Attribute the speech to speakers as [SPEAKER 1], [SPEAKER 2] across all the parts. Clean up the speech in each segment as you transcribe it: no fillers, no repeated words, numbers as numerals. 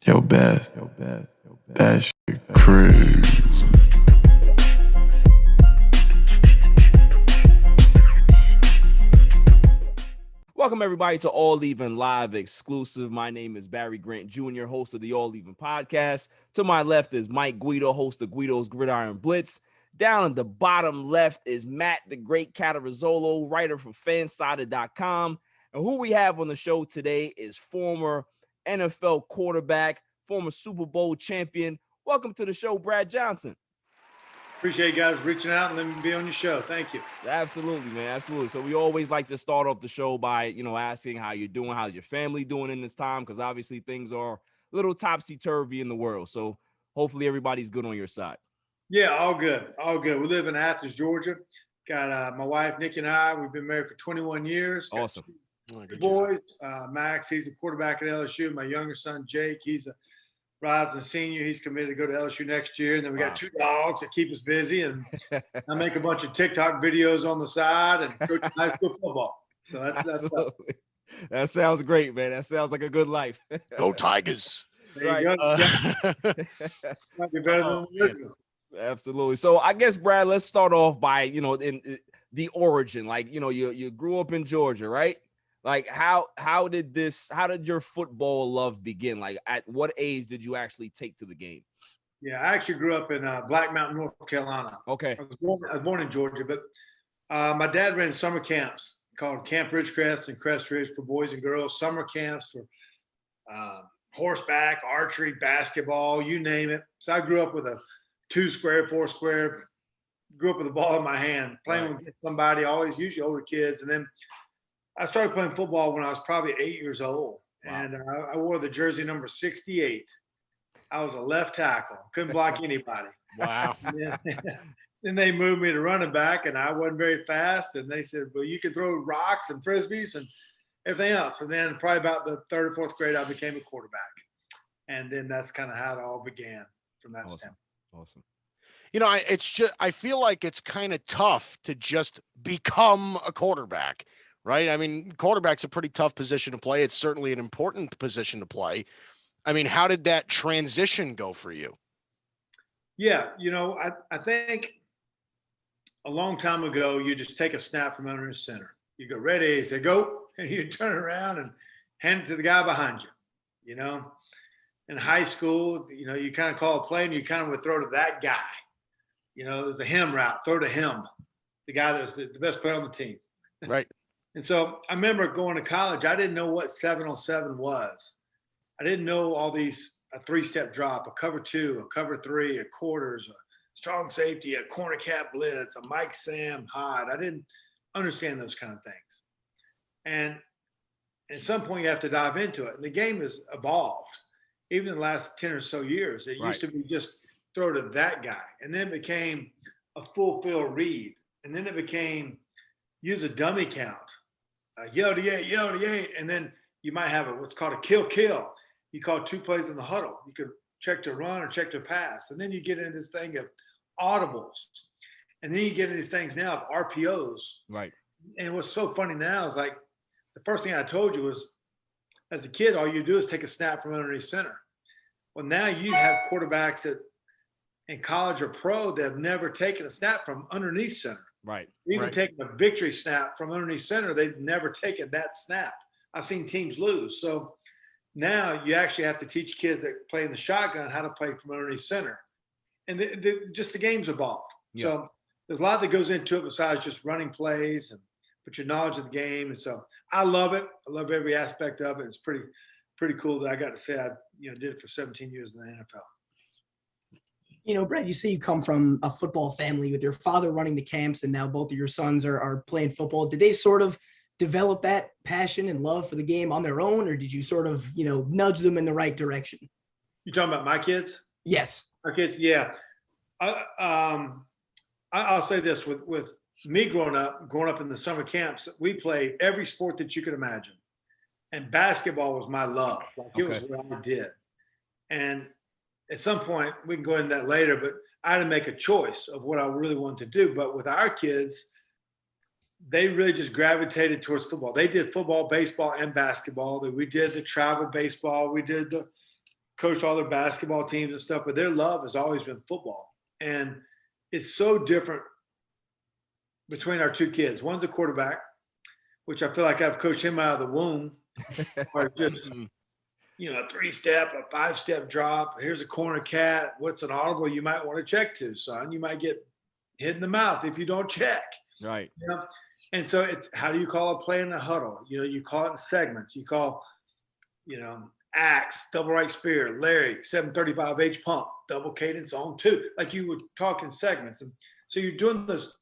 [SPEAKER 1] Yo, Beth, that shit crazy.
[SPEAKER 2] Welcome, everybody, to All Even Live exclusive. My name is Barry Grant Jr., host of the All Even podcast. To my left is Mike Guido, host of Guido's Gridiron Blitz. Down at the bottom left is Matt, the great Catarizzolo, writer for Fansided.com. And who we have on the show today is former NFL quarterback, former Super Bowl champion. Welcome to the show, Brad Johnson.
[SPEAKER 3] Appreciate you guys reaching out and letting me be on your show. Thank you.
[SPEAKER 2] Absolutely, man. Absolutely. So we always like to start off the show by, asking how you're doing. How's your family doing in this time? Because obviously things are a little topsy-turvy in the world. So hopefully everybody's good on your side.
[SPEAKER 3] Yeah, all good. All good. We live in Athens, Georgia. Got my wife, Nikki, and I. We've been married for 21 years.
[SPEAKER 2] Awesome.
[SPEAKER 3] Two boys. Max, he's a quarterback at LSU. My younger son, Jake, he's a rising senior. He's committed to go to LSU next year. And then we got two dogs that keep us busy. And I make a bunch of TikTok videos on the side and coach high school football. So that's
[SPEAKER 2] that sounds great, man. That sounds like a good life.
[SPEAKER 4] Go Tigers.
[SPEAKER 3] There you go. Might be better than the
[SPEAKER 2] Absolutely. So I guess, Brad, let's start off by, in the origin. Like, you grew up in Georgia, right? Like, how did your football love begin? Like, at what age did you actually take to the game?
[SPEAKER 3] Yeah, I actually grew up in Black Mountain, North Carolina.
[SPEAKER 2] Okay.
[SPEAKER 3] I was born in Georgia, but my dad ran summer camps called Camp Ridgecrest and Crest Ridge for boys and girls, summer camps for horseback, archery, basketball, you name it. So I grew up with a 2-square, 4-square, grew up with a ball in my hand, playing with somebody, always usually older kids. And then I started playing football when I was probably 8 years old. Wow. And I wore the jersey number 68. I was a left tackle, couldn't block anybody.
[SPEAKER 4] Wow.
[SPEAKER 3] Then they moved me to running back, and I wasn't very fast. And they said, well, you can throw rocks and Frisbees and everything else. And then probably about the 3rd or 4th grade, I became a quarterback. And then that's kind of how it all began from that standpoint.
[SPEAKER 2] Awesome.
[SPEAKER 4] I feel like it's kind of tough to just become a quarterback, right? I mean, quarterback's a pretty tough position to play. It's certainly an important position to play. I mean, how did that transition go for you?
[SPEAKER 3] Yeah, I think a long time ago, you just take a snap from under the center. You go, ready, say go, and you turn around and hand it to the guy behind you, In high school, you kind of call a play and you kind of would throw to that guy. There's a him route, throw to him, the guy that's the best player on the team.
[SPEAKER 4] Right.
[SPEAKER 3] And so I remember going to college, I didn't know what 7-on-7 was. I didn't know all these, a 3-step drop, a cover 2, a cover 3, a quarters, a strong safety, a corner cat blitz, a Mike Sam hide. I didn't understand those kind of things. And at some point you have to dive into it. And the game has evolved. Even in the last 10 or so years, it used to be just throw to that guy. And then it became a full field read. And then it became use a dummy count, yell to 8. And then you might have what's called a kill. You call 2 plays in the huddle. You could check to run or check to pass. And then you get into this thing of audibles. And then you get into these things now of RPOs.
[SPEAKER 2] Right.
[SPEAKER 3] And what's so funny now is like the first thing I told you was, as a kid, all you do is take a snap from underneath center. Well, now you have quarterbacks that in college or pro that have never taken a snap from underneath center.
[SPEAKER 2] Right.
[SPEAKER 3] Even taking a victory snap from underneath center, they've never taken that snap. I've seen teams lose. So now you actually have to teach kids that play in the shotgun how to play from underneath center. And just the game's evolved. Yeah. So there's a lot that goes into it besides just running plays and but your knowledge of the game. And so I love it. I love every aspect of it. It's pretty cool that I got to say I did it for 17 years in the NFL.
[SPEAKER 5] Brad, you say you come from a football family with your father running the camps and now both of your sons are playing football. Did they sort of develop that passion and love for the game on their own, or did you sort of, nudge them in the right direction?
[SPEAKER 3] You talking about my kids?
[SPEAKER 5] Yes.
[SPEAKER 3] Our kids, yeah. I'll say this with me growing up in the summer camps, we played every sport that you could imagine. And basketball was my love. It was what I did. And at some point, we can go into that later, but I had to make a choice of what I really wanted to do. But with our kids, they really just gravitated towards football. They did football, baseball, and basketball. We did the travel baseball. We did the coached all their basketball teams and stuff, but their love has always been football. And it's so different between our two kids. One's a quarterback, which I feel like I've coached him out of the womb, or just, you know, a 3-step, a 5-step drop. Here's a corner cat. What's an audible you might want to check to, son? You might get hit in the mouth if you don't check.
[SPEAKER 2] Right.
[SPEAKER 3] You know? And so it's, how do you call a play in a huddle? You know, you call it in segments. You call, you know, axe, double right spear, Larry, 735 H pump, double cadence on 2. Like you would talk in segments. And so you're doing those,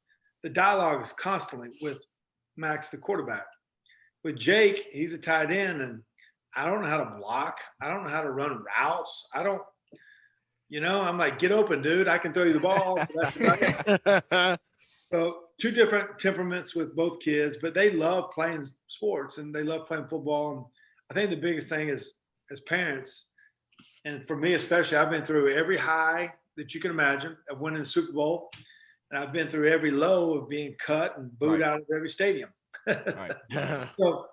[SPEAKER 3] the dialogue is constantly with Max, the quarterback. With Jake, he's a tight end, and I don't know how to block. I don't know how to run routes. I don't, you know, I'm like, get open, dude. I can throw you the ball. So 2 different temperaments with both kids, but they love playing sports and they love playing football. And I think the biggest thing is, as parents, and for me especially, I've been through every high that you can imagine of winning the Super Bowl. And I've been through every low of being cut and booed out of every stadium.
[SPEAKER 2] Right.
[SPEAKER 3] So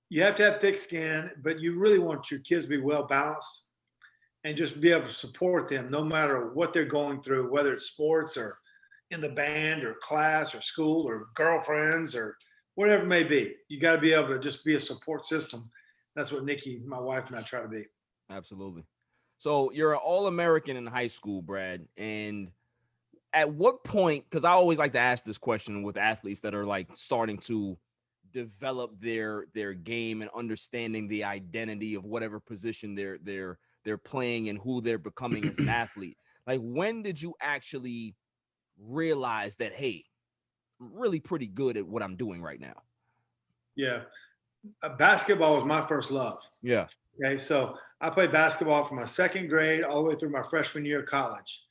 [SPEAKER 3] you have to have thick skin, but you really want your kids to be well balanced and just be able to support them no matter what they're going through, whether it's sports or in the band or class or school or girlfriends or whatever it may be. You got to be able to just be a support system. That's what Nikki, my wife, and I try to be.
[SPEAKER 2] Absolutely. So you're an All-American in high school, Brad. And at what point, because I always like to ask this question with athletes that are like starting to develop their game and understanding the identity of whatever position they're playing and who they're becoming as an athlete. Like, when did you actually realize that, hey, I'm really pretty good at what I'm doing right now?
[SPEAKER 3] Yeah. Basketball was my first love.
[SPEAKER 2] Yeah.
[SPEAKER 3] Okay. So I played basketball from my 2nd grade all the way through my freshman year of college.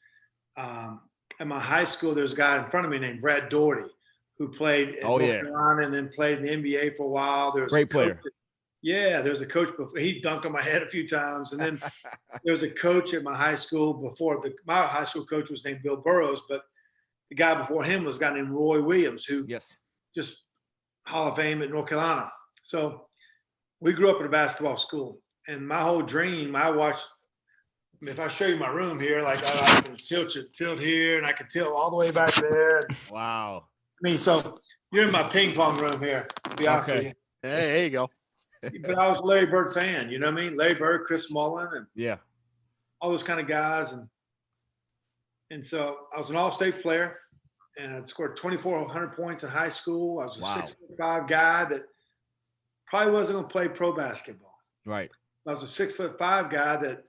[SPEAKER 3] At my high school, there's a guy in front of me named Brad Doherty who played at North Carolina and then played in the NBA for a while. There was
[SPEAKER 2] great player.
[SPEAKER 3] There's a coach before. He dunked on my head a few times. And then there was a coach at my high school before. My high school coach was named Bill Burrows, but the guy before him was a guy named Roy Williams, who just Hall of Fame at North Carolina. So we grew up in a basketball school. And my whole dream, if I show you my room here, like I can tilt here, and I can tilt all the way back there.
[SPEAKER 2] Wow.
[SPEAKER 3] I mean, so you're in my ping pong room here, to be honest with you.
[SPEAKER 4] Hey, there you go.
[SPEAKER 3] But I was a Larry Bird fan, you know what I mean? Larry Bird, Chris Mullin, and all those kind of guys. And so I was an all-state player, and I scored 2,400 points in high school. I was a 6'5" guy that probably wasn't going to play pro basketball.
[SPEAKER 2] Right.
[SPEAKER 3] I was a 6'5" guy that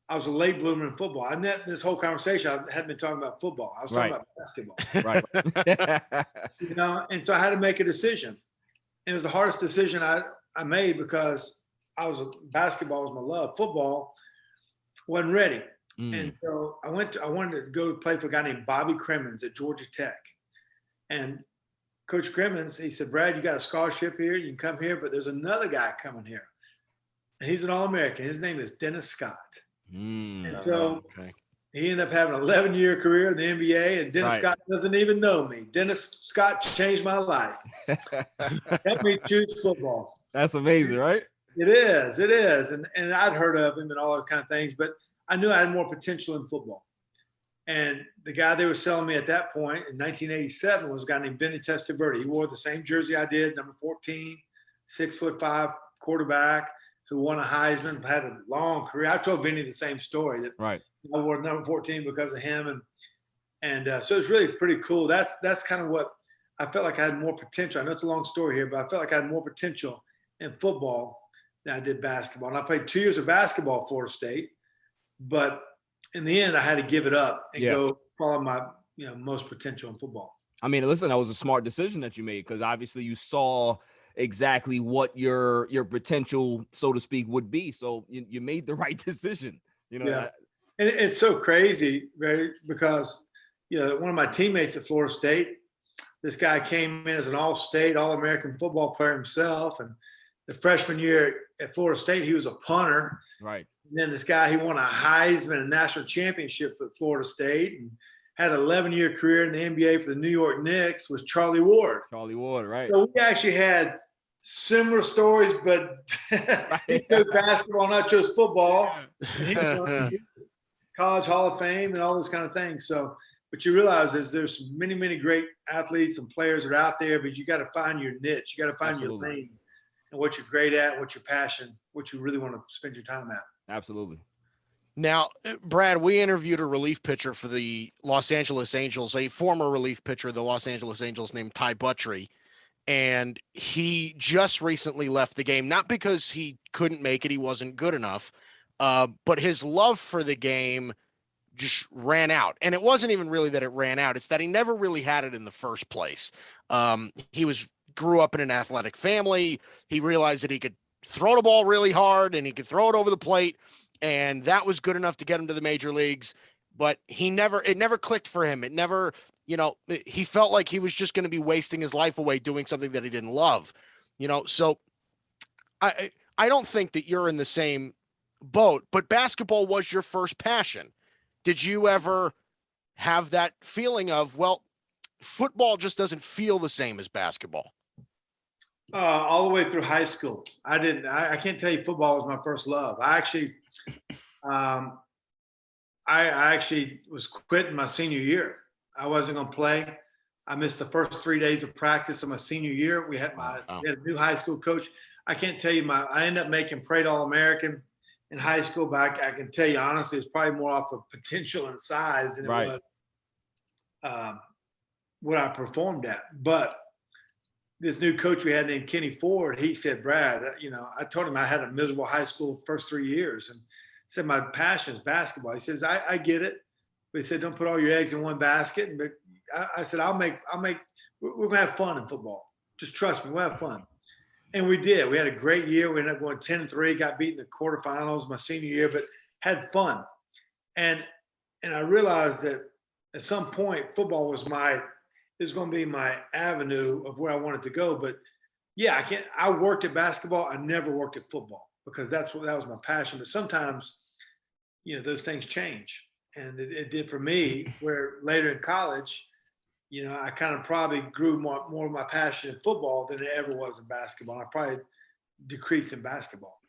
[SPEAKER 3] I was a late bloomer in football. And this whole conversation, I hadn't been talking about football. I was talking about basketball.
[SPEAKER 2] Right.
[SPEAKER 3] You know, and so I had to make a decision. And it was the hardest decision I made because basketball was my love. Football wasn't ready. And so I wanted to go play for a guy named Bobby Crimmins at Georgia Tech. And Coach Crimmins, he said, Brad, you got a scholarship here. You can come here, but there's another guy coming here. And he's an All-American. His name is Dennis Scott. And so he ended up having an 11-year career in the NBA, and Dennis Scott doesn't even know me. Dennis Scott changed my life. Helped me choose football.
[SPEAKER 2] That's amazing, right?
[SPEAKER 3] It is. And I'd heard of him and all those kind of things, but I knew I had more potential in football. And the guy they were selling me at that point in 1987 was a guy named Vinny Testaverde. He wore the same jersey I did, number 14, 6'5" quarterback who won a Heisman, had a long career. I told Vinny the same story that I wore number 14 because of him. And so it's really pretty cool. That's kind of what I felt like I had more potential. I know it's a long story here, but I felt like I had more potential in football than I did basketball. And I played 2 years of basketball at Florida State, but in the end I had to give it up and go follow my most potential in football.
[SPEAKER 2] I mean, listen, that was a smart decision that you made, because obviously you saw exactly what your potential, so to speak, would be. So you made the right decision, you know.
[SPEAKER 3] Yeah. And it's so crazy, right? Because, one of my teammates at Florida State, this guy came in as an all-state, all-American football player himself. And the freshman year at Florida State, he was a punter.
[SPEAKER 2] Right.
[SPEAKER 3] And then this guy, he won a Heisman and national championship at Florida State and had an 11-year career in the NBA for the New York Knicks, was Charlie Ward.
[SPEAKER 2] Right.
[SPEAKER 3] So we actually had similar stories, but he chose basketball, not just football. And he was College Hall of Fame and all those kind of things. So, but you realize there's many, many great athletes and players that are out there, but you got to find your niche. You got to find your lane and what you're great at, what your passion, what you really want to spend your time at.
[SPEAKER 2] Absolutely.
[SPEAKER 4] Now, Brad, we interviewed a relief pitcher for the Los Angeles Angels, a former relief pitcher of the Los Angeles Angels named Ty Buttrey. And he just recently left the game, not because he couldn't make it, he wasn't good enough, but his love for the game just ran out. And it wasn't even really that it ran out. It's that he never really had it in the first place. He grew up in an athletic family. He realized that he could throw the ball really hard and he could throw it over the plate. And that was good enough to get him to the major leagues. But it never clicked for him. It never, he felt like he was just going to be wasting his life away doing something that he didn't love, So I don't think that you're in the same boat, but basketball was your first passion. Did you ever have that feeling of, well, football just doesn't feel the same as basketball?
[SPEAKER 3] All the way through high school. I can't tell you football was my first love. I actually was quitting my senior year. I wasn't going to play. I missed the first 3 days of practice of my senior year. We had a new high school coach. I can't tell you I ended up making parade All-American in high school, but I can tell you honestly, it's probably more off of potential and size than it was what I performed at. But this new coach we had named Kenny Ford, he said, Brad, I told him I had a miserable high school first 3 years and said, my passion is basketball. He says, I get it. But he said, don't put all your eggs in one basket. But I said, we're going to have fun in football. Just trust me, we'll have fun. And we did. We had a great year. We ended up going 10-3, got beat in the quarterfinals my senior year, but had fun. And I realized that at some point, football was going to be my avenue of where I wanted to go. But yeah, I worked at basketball. I never worked at football because that was my passion. But sometimes, those things change. And it did for me, where later in college, I kind of probably grew more of my passion in football than it ever was in basketball. I probably decreased in basketball.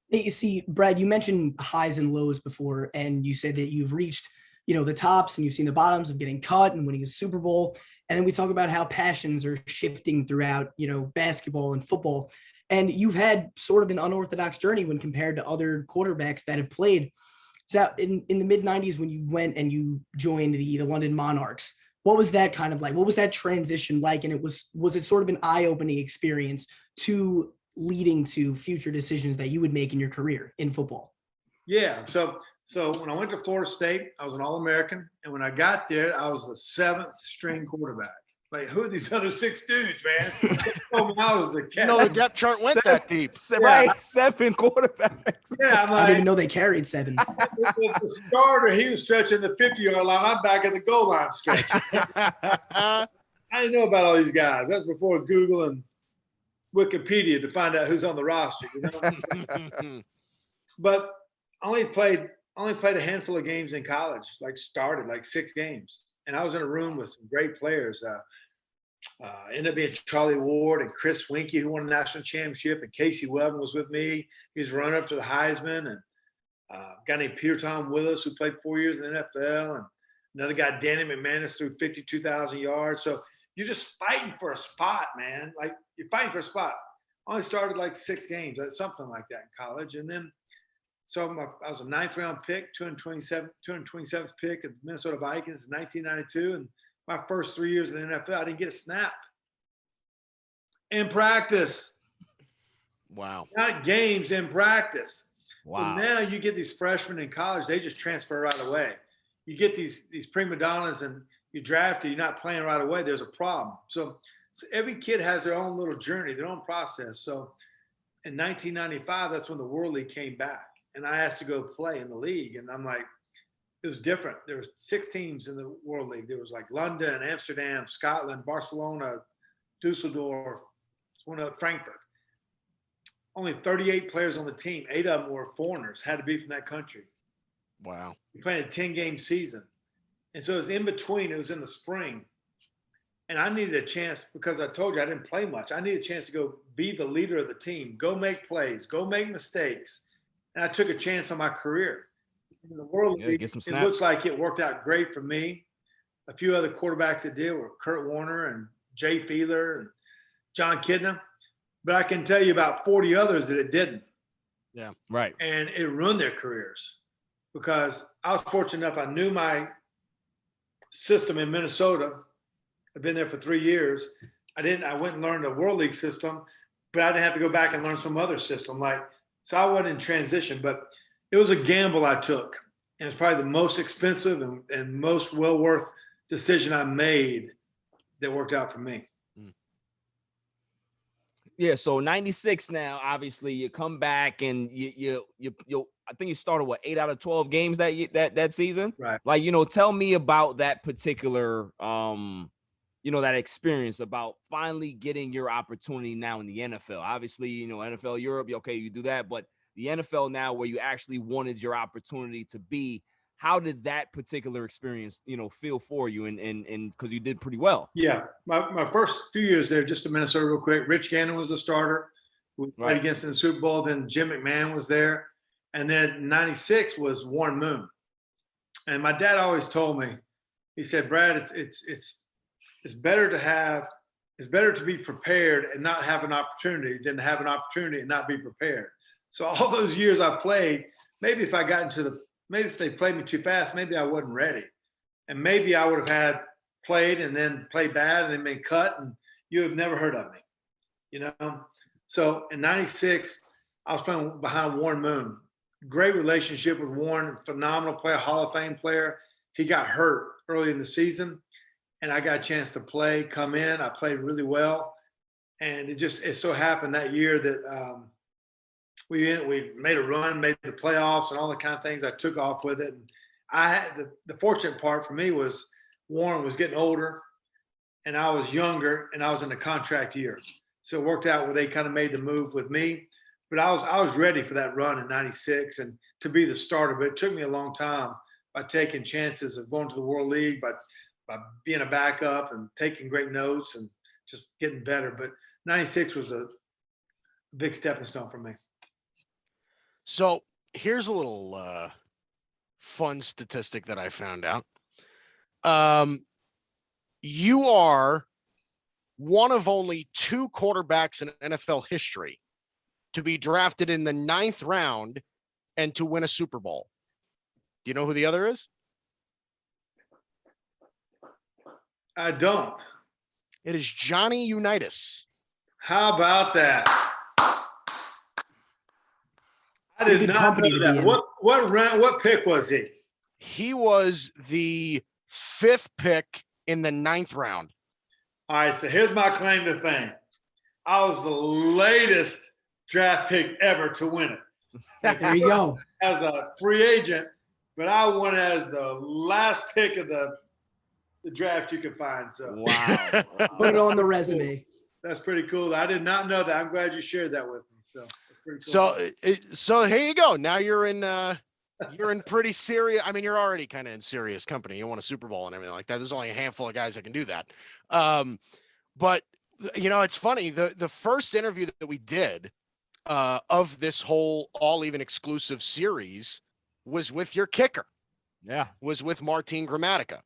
[SPEAKER 5] You see, Brad, you mentioned highs and lows before, and you said that you've reached, the tops and you've seen the bottoms of getting cut and winning a Super Bowl. And then we talk about how passions are shifting throughout, basketball and football. And you've had sort of an unorthodox journey when compared to other quarterbacks that have played. So in the mid-90s, when you went and you joined the London Monarchs, what was that kind of like? What was that transition like? And was it sort of an eye-opening experience to leading to future decisions that you would make in your career in football?
[SPEAKER 3] Yeah. So when I went to Florida State, I was an All-American. And when I got there, I was the 7th string quarterback. Like, who are these other 6 dudes, man? I was the cat.
[SPEAKER 4] The depth chart went that deep.
[SPEAKER 2] Right, 7 quarterbacks.
[SPEAKER 3] Yeah,
[SPEAKER 5] I didn't even know they carried 7.
[SPEAKER 3] The starter, he was stretching the 50-yard line. I'm back at the goal line stretching. I didn't know about all these guys. That was before Google and Wikipedia to find out who's on the roster. But I only played a handful of games in college. Started 6 games. And I was in a room with some great players. Ended up being Charlie Ward and Chris Winkie, who won a national championship, and Casey Webber was with me. He was runner-up to the Heisman, and a guy named Peter Tom Willis, who played 4 years in the NFL, and another guy, Danny McManus, threw 52,000 yards. So you're just fighting for a spot, man. You're fighting for a spot. I only started 6 games, something like that in college, and then. So I was a 9th round pick, 227th pick of the Minnesota Vikings in 1992. And my first 3 years in the NFL, I didn't get a snap in practice.
[SPEAKER 4] Wow.
[SPEAKER 3] Not games, in practice.
[SPEAKER 2] Wow.
[SPEAKER 3] So now you get these freshmen in college, they just transfer right away. You get these prima donnas and you draft it, you're not playing right away, there's a problem. So every kid has their own little journey, their own process. So in 1995, that's when the World League came back. And I asked to go play in the league. And I'm like, it was different. There were 6 teams in the World League. There was London, Amsterdam, Scotland, Barcelona, Dusseldorf, Frankfurt. Only 38 players on the team. 8 of them were foreigners, had to be from that country.
[SPEAKER 4] Wow.
[SPEAKER 3] We played a 10-game season. And so it was in between. It was in the spring. And I needed a chance because I told you I didn't play much. I needed a chance to go be the leader of the team, go make plays, go make mistakes. And I took a chance on my career. In the World League,
[SPEAKER 2] get some
[SPEAKER 3] it
[SPEAKER 2] snaps.
[SPEAKER 3] looks like it worked out great for me. A few other quarterbacks that did were Kurt Warner and Jay Fiedler and John Kidna. But I can tell you about 40 others that it didn't.
[SPEAKER 4] Yeah.
[SPEAKER 2] Right.
[SPEAKER 3] And it ruined their careers because I was fortunate enough. I knew my system in Minnesota. I've been there for 3 years. I went and learned the World League system, but I didn't have to go back and learn some other system. So I wasn't in transition, but it was a gamble I took. And it's probably the most expensive and most well worth decision I made that worked out for me.
[SPEAKER 2] Yeah, so 96 now, obviously you come back and you I think you started 8 out of 12 games that season.
[SPEAKER 3] Right.
[SPEAKER 2] Like, tell me about that particular that experience about finally getting your opportunity now in the NFL. Obviously, NFL Europe, okay, you do that, but the NFL now where you actually wanted your opportunity to be, how did that particular experience, feel for you? And because you did pretty well.
[SPEAKER 3] Yeah. My first few years there, just to Minnesota real quick, Rich Gannon was the starter. We played against in the Super Bowl. Then Jim McMahon was there. And then 96 was Warren Moon. And my dad always told me, he said, Brad, it's better to be prepared and not have an opportunity than to have an opportunity and not be prepared. So all those years I played, maybe if they played me too fast, maybe I wasn't ready. And maybe I would have played and then played bad and then been cut and you would have never heard of me, So in 96, I was playing behind Warren Moon. Great relationship with Warren, phenomenal player, Hall of Fame player. He got hurt early in the season and I got a chance to come in. I played really well. And it so happened that year that we made a run, made the playoffs and all the kind of things. I took off with it. And I had the fortunate part for me was Warren was getting older and I was younger and I was in a contract year. So it worked out where they kind of made the move with me, but I was ready for that run in 96 and to be the starter. But it took me a long time by taking chances of going to the World League, by being a backup and taking great notes and just getting better. But 96 was a big stepping stone for me.
[SPEAKER 4] So here's a little fun statistic that I found out. You are one of only 2 quarterbacks in NFL history to be drafted in the 9th round and to win a Super Bowl. Do you know who the other is?
[SPEAKER 3] I don't.
[SPEAKER 4] It is Johnny Unitas.
[SPEAKER 3] How about that? I did not know that. What round? What pick was he?
[SPEAKER 4] He was the 5th pick in the 9th round.
[SPEAKER 3] All right, so here's my claim to fame. I was the latest draft pick ever to win it.
[SPEAKER 5] There you go.
[SPEAKER 3] As a free agent, but I won as the last pick of the draft you could find. So
[SPEAKER 2] Wow.
[SPEAKER 5] Put it on the resume.
[SPEAKER 3] That's pretty cool. I did not know that. I'm glad you shared that with me. So that's pretty cool.
[SPEAKER 4] So here you go. Now you're in pretty serious. I mean, you're already kind of in serious company. You won a Super Bowl and everything like that. There's only a handful of guys that can do that. But it's funny. The first interview that we did of this whole All Even exclusive series was with your kicker.
[SPEAKER 2] Yeah.
[SPEAKER 4] Was with Martin Gramatica.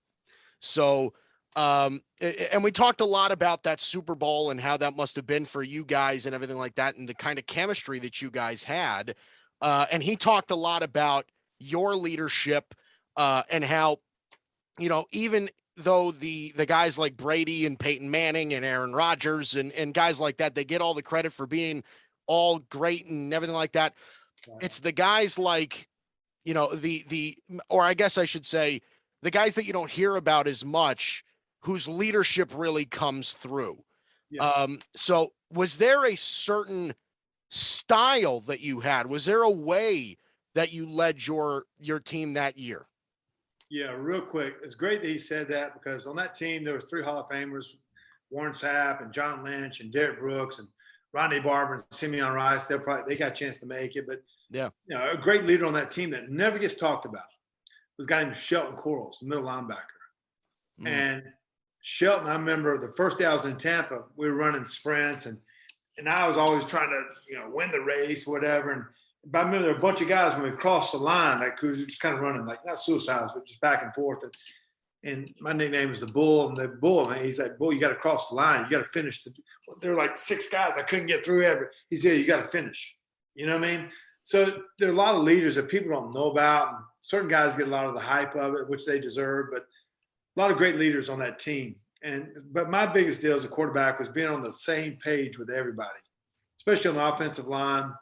[SPEAKER 4] So, and we talked a lot about that Super Bowl and how that must have been for you guys and everything like that and the kind of chemistry that you guys had. And he talked a lot about your leadership and how, even though the guys like Brady and Peyton Manning and Aaron Rodgers and guys like that, they get all the credit for being all great and everything like that. Wow. It's the guys like, or I guess I should say, the guys that you don't hear about as much, whose leadership really comes through. Yeah. So was there a certain style that you had? Was there a way that you led your team that year?
[SPEAKER 3] Yeah, real quick. It's great that he said that because on that team, there was 3 Hall of Famers, Warren Sapp and John Lynch and Derek Brooks and Rodney Barber and Simeon Rice. They got a chance to make it, but
[SPEAKER 4] yeah,
[SPEAKER 3] a great leader on that team that never gets talked about was a guy named Shelton Quarles, middle linebacker. And Shelton, I remember the first day I was in Tampa, we were running sprints and I was always trying to, win the race, whatever. But I remember there were a bunch of guys when we crossed the line, like who was just kind of running, like not suicides, but just back and forth. And my nickname was the Bull. And the Bull, man, he's like, Bull, you got to cross the line. You got to finish. There were like 6 guys. I couldn't get through ever. He said, you got to finish. You know what I mean? So there are a lot of leaders that people don't know about. And certain guys get a lot of the hype of it, which they deserve. But a lot of great leaders on that team. But my biggest deal as a quarterback was being on the same page with everybody, especially on the offensive line.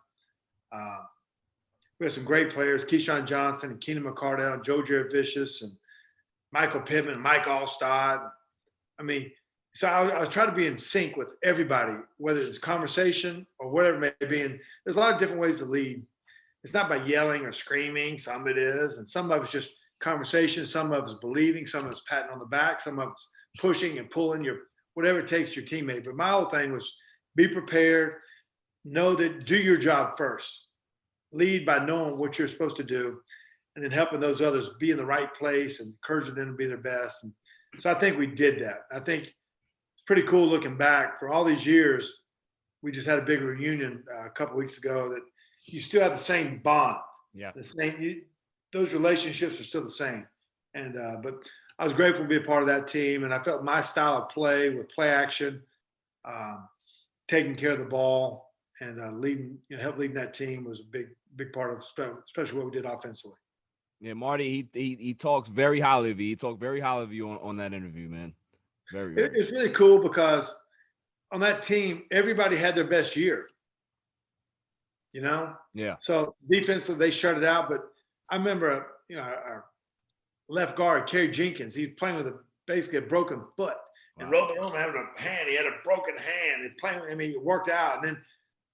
[SPEAKER 3] We have some great players, Keyshawn Johnson and 𝐤𝐨𝐬 and 𝐥𝐢𝐤𝐤 and Michael Pittman, Mike Allstott. I mean, so I was trying to be in sync with everybody, whether it's conversation or whatever it may be. And there's a lot of different ways to lead. It's not by yelling or screaming. Some of it is, and some of it's just conversation. Some of it's believing. Some of it's patting on the back. Some of it's pushing and pulling whatever it takes your teammate. But my whole thing was be prepared, know that do your job first. Lead by knowing what you're supposed to do, and then helping those others be in the right place and encouraging them to be their best. And so I think we did that. I think it's pretty cool looking back. For all these years, we just had a big reunion a couple weeks ago that you still have the same bond.
[SPEAKER 2] Yeah.
[SPEAKER 3] The same. Those relationships are still the same. And but I was grateful to be a part of that team, and I felt my style of play with play action, taking care of the ball, and help leading that team was a big part of, especially what we did offensively.
[SPEAKER 2] Yeah, Marty, he talks very highly of you. He talked very highly of you on that interview, man. Very.
[SPEAKER 3] It's really cool because on that team, everybody had their best year.
[SPEAKER 2] Yeah.
[SPEAKER 3] So defensively, they shut it out. But I remember, our left guard, Kerry Jenkins, he was playing with basically a broken foot. And rolled around having a hand. He had a broken hand. He worked out. And then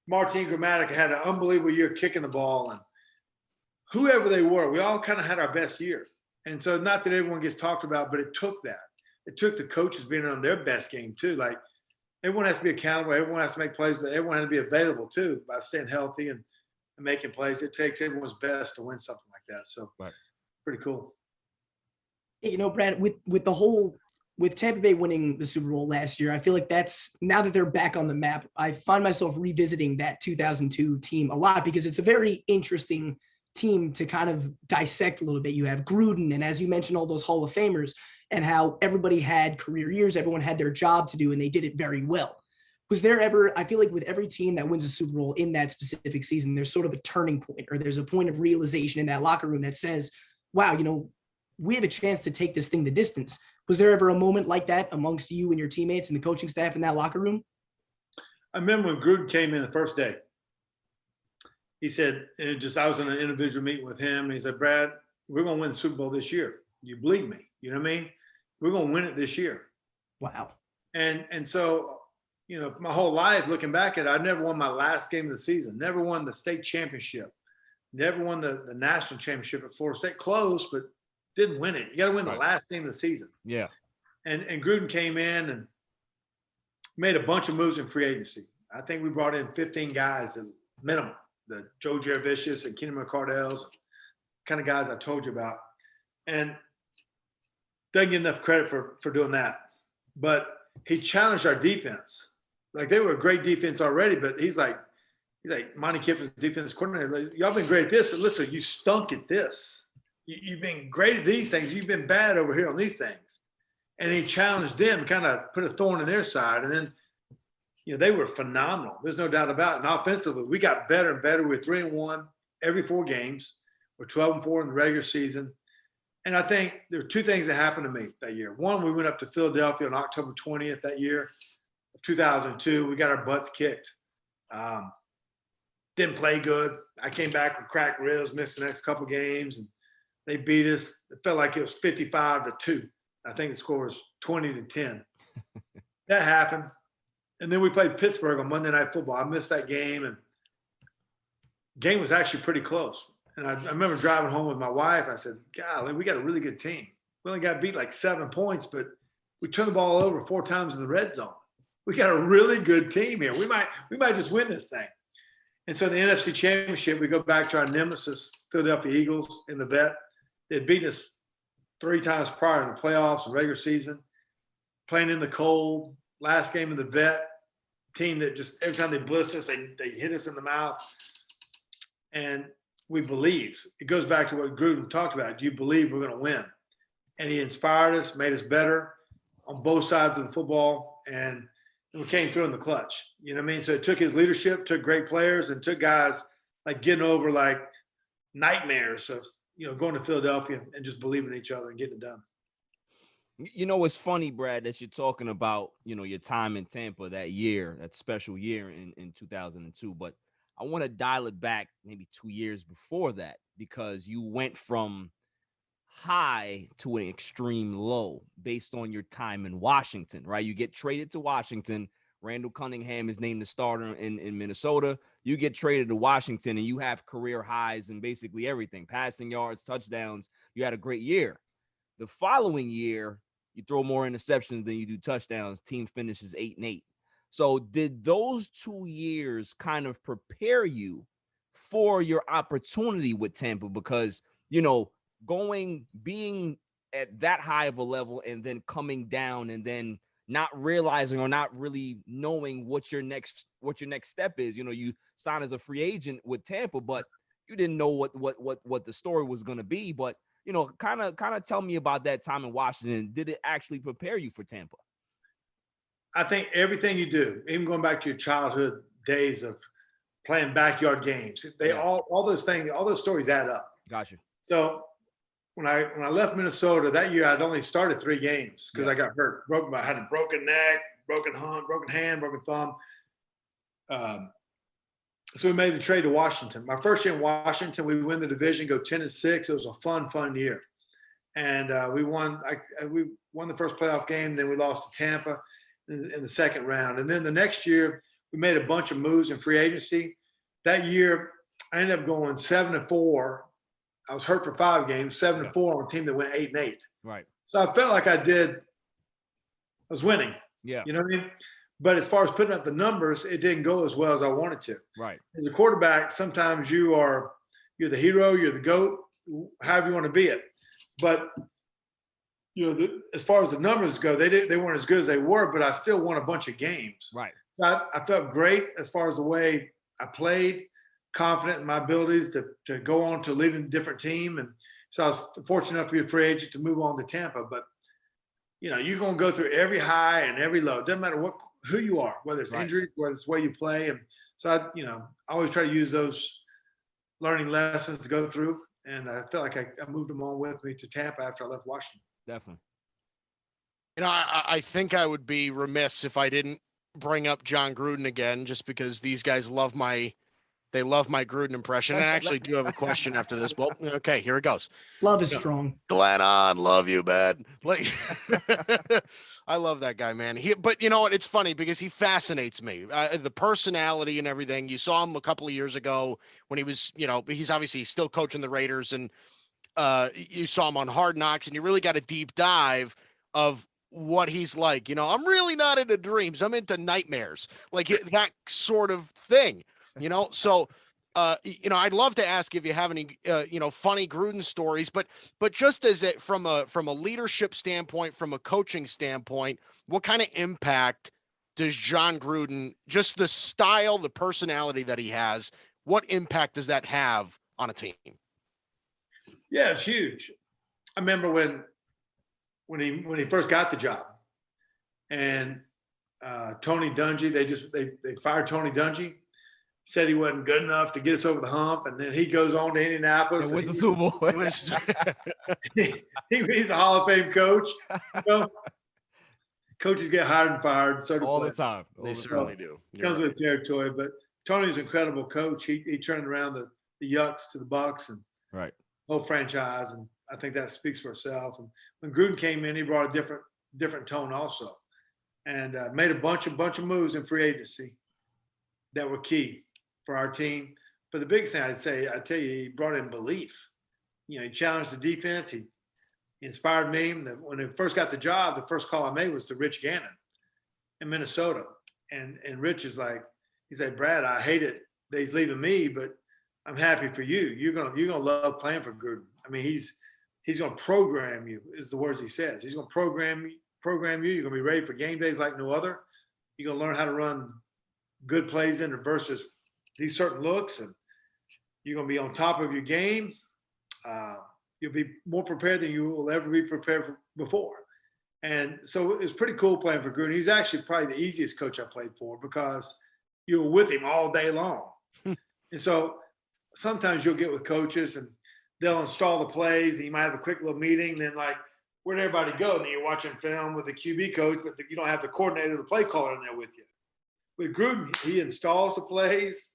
[SPEAKER 3] Martin Gramatica had an unbelievable year kicking the ball. And whoever they were, we all kind of had our best year. And so not that everyone gets talked about, but it took that. It took the coaches being on their best game too. Like everyone has to be accountable. Everyone has to make plays, but everyone has to be available too by staying healthy and making plays. It takes everyone's best to win something like that. So pretty cool.
[SPEAKER 5] Brad, with Tampa Bay winning the Super Bowl last year, I feel like now that they're back on the map, I find myself revisiting that 2002 team a lot because it's a very interesting team to kind of dissect a little bit. You have Gruden, and as you mentioned, all those Hall of Famers, and how everybody had career years, everyone had their job to do, and they did it very well. Was there ever, I feel like with every team that wins a Super Bowl in that specific season, there's sort of a turning point, or there's a point of realization in that locker room that says, wow, we have a chance to take this thing the distance. Was there ever a moment like that amongst you and your teammates and the coaching staff in that locker room?
[SPEAKER 3] I remember when Gruden came in the first day. He said, I was in an individual meeting with him, and he said, Brad, we're going to win the Super Bowl this year. You believe me? You know what I mean? We're going to win it this year.
[SPEAKER 5] Wow.
[SPEAKER 3] And so, my whole life looking back at it, I never won my last game of the season, never won the state championship, never won the national championship at Florida State. Close, but didn't win it. You got to win the last game of the season.
[SPEAKER 2] Yeah.
[SPEAKER 3] And Gruden came in and made a bunch of moves in free agency. I think we brought in 15 guys at minimum, the 𝐥𝐤𝐤𝐿 and 𝐤𝐸𝐤𝐤 kind of guys I told you about. And doesn't get enough credit for doing that. But he challenged our defense. Like they were a great defense already, but he's like Monty Kiffin's defense coordinator. Like, y'all been great at this, but listen, you stunk at this. You've been great at these things. You've been bad over here on these things. And he challenged them, kind of put a thorn in their side. And then, they were phenomenal. There's no doubt about it. And offensively, we got better and better. We're 3-1 every 4 games. We're 12-4 in the regular season. And I think there were 2 things that happened to me that year. One, we went up to Philadelphia on October 20th that year, 2002. We got our butts kicked. Didn't play good. I came back with cracked ribs, missed the next couple games, and they beat us. It felt like it was 55-2. I think the score was 20-10. That happened. And then we played Pittsburgh on Monday Night Football. I missed that game, and the game was actually pretty close. And I remember driving home with my wife. I said, golly, we got a really good team. We only got beat like 7 points, but we turned the ball over 4 times in the red zone. We got a really good team here. We might just win this thing. And so in the NFC Championship, we go back to our nemesis, Philadelphia Eagles, in the vet. They had beaten us 3 times prior in the playoffs and regular season. playing in the cold, last game of the vet, team that just every time they blitz us, they hit us in the mouth. And we believe. It goes back to what Gruden talked about. You believe we're going to win. And he inspired us, made us better on both sides of the football, and we came through in the clutch. You know what I mean? So it took his leadership, took great players, and took guys like getting over like nightmares of, going to Philadelphia and just believing in each other and getting it done.
[SPEAKER 2] It's funny, Brad, that you're talking about, your time in Tampa that year, that special year in 2002. But I want to dial it back maybe 2 years before that, because you went from high to an extreme low based on your time in Washington, right? You get traded to Washington. Randall Cunningham is named the starter in Minnesota. You get traded to Washington and you have career highs in basically everything, passing yards, touchdowns. You had a great year. The following year, you throw more interceptions than you do touchdowns. Team finishes 8-8. So did those 2 years kind of prepare you for your opportunity with Tampa? Because, being at that high of a level and then coming down and then not realizing or not really knowing what your next step is. You sign as a free agent with Tampa, but you didn't know what the story was going to be. But, kind of tell me about that time in Washington. Did it actually prepare you for Tampa?
[SPEAKER 3] I think everything you do, even going back to your childhood days of playing backyard games, all those things, all those stories add up.
[SPEAKER 2] Gotcha.
[SPEAKER 3] So when I left Minnesota that year, I'd only started 3 games because I got hurt. I had a broken neck, broken hand, broken thumb. So we made the trade to Washington. My first year in Washington, we win the division, go 10-6. It was a fun year, and we won. We won the first playoff game. Then we lost to Tampa in the second round, and then the next year we made a bunch of moves in free agency. That year, I ended up going 7-4. I was hurt for 5 games, 7-4 on a team that went 8-8.
[SPEAKER 2] Right.
[SPEAKER 3] So I felt like I was winning.
[SPEAKER 2] Yeah.
[SPEAKER 3] You know what I mean? But as far as putting up the numbers, it didn't go as well as I wanted to.
[SPEAKER 2] Right.
[SPEAKER 3] As a quarterback, sometimes you're the hero, you're the GOAT, however you want to be it. But as far as the numbers go, they weren't as good as they were, but I still won a bunch of games.
[SPEAKER 2] Right.
[SPEAKER 3] So I felt great as far as the way I played, confident in my abilities to go on to lead a different team. And so I was fortunate enough to be a free agent to move on to Tampa. But, you're going to go through every high and every low. It doesn't matter who you are, whether it's injuries, whether it's the way you play. And so I always try to use those learning lessons to go through. And I felt like I moved them on with me to Tampa after I left Washington.
[SPEAKER 2] Definitely.
[SPEAKER 4] I think I would be remiss if I didn't bring up John Gruden again, just because these guys love my Gruden impression. And I actually do have a question after this. Well, okay, here it goes.
[SPEAKER 5] Love is strong.
[SPEAKER 4] Glennon, love you, man. Like, I love that guy, man. But you know what? It's funny because he fascinates me. The personality and everything. You saw him a couple of years ago when he was, he's obviously still coaching the Raiders, and you saw him on Hard Knocks, and you really got a deep dive of what he's like. I'm really not into dreams. I'm into nightmares, like that sort of thing. So, I'd love to ask if you have any, funny Gruden stories, but just from a leadership standpoint, from a coaching standpoint, what kind of impact does John Gruden, just the style, the personality that he has, what impact does that have on a team?
[SPEAKER 3] Yeah, it's huge. I remember when he first got the job, and Tony Dungy, they fired Tony Dungy. Said he wasn't good enough to get us over the hump, and then he goes on to Indianapolis.
[SPEAKER 2] It was the Super Bowl.
[SPEAKER 3] He's a Hall of Fame coach. Coaches get hired and fired. So
[SPEAKER 2] all the time.
[SPEAKER 4] They certainly do.
[SPEAKER 3] Comes with territory. But Tony's an incredible coach. He turned around the Yucks to the Bucs and
[SPEAKER 2] right.
[SPEAKER 3] whole franchise, and I think that speaks for itself. And when Gruden came in, he brought a different tone also, and made a bunch of moves in free agency that were key for our team. But the biggest thing I tell you, he brought in belief. He challenged the defense. He inspired me. When I first got the job, the first call I made was to Rich Gannon in Minnesota. And Rich is like, he said, Brad, I hate it that he's leaving me, but I'm happy for you. You're gonna love playing for Gruden. I mean, he's gonna program you, is the words he says. He's gonna program program you. You're going to be ready for game days like no other. You're going to learn how to run good plays in versus these certain looks, and you're going to be on top of your game. You'll be more prepared than you will ever be prepared before. And so it's pretty cool playing for Gruden. He's actually probably the easiest coach I played for because you were with him all day long. And so sometimes you'll get with coaches and they'll install the plays and you might have a quick little meeting. Then like, where'd everybody go? And then you're watching film with the QB coach, but you don't have the coordinator, the play caller in there with you. With Gruden, he installs the plays.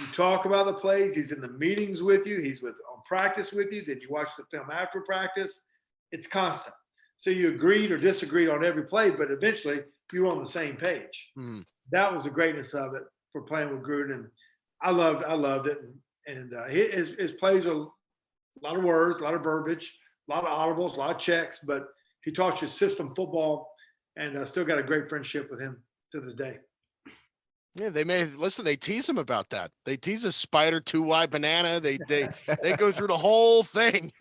[SPEAKER 3] You talk about the plays. He's in the meetings with you. He's on practice with you. Then you watch the film after practice. It's constant. So you agreed or disagreed on every play, but eventually you were on the same page. That was the greatness of it for playing with Gruden. And I loved it. And his plays are a lot of words, a lot of verbiage, a lot of audibles, a lot of checks, but he taught you system football, and still got a great friendship with him to this day.
[SPEAKER 4] Yeah, they tease him about that. They tease a spider 2Y banana. They go through the whole thing.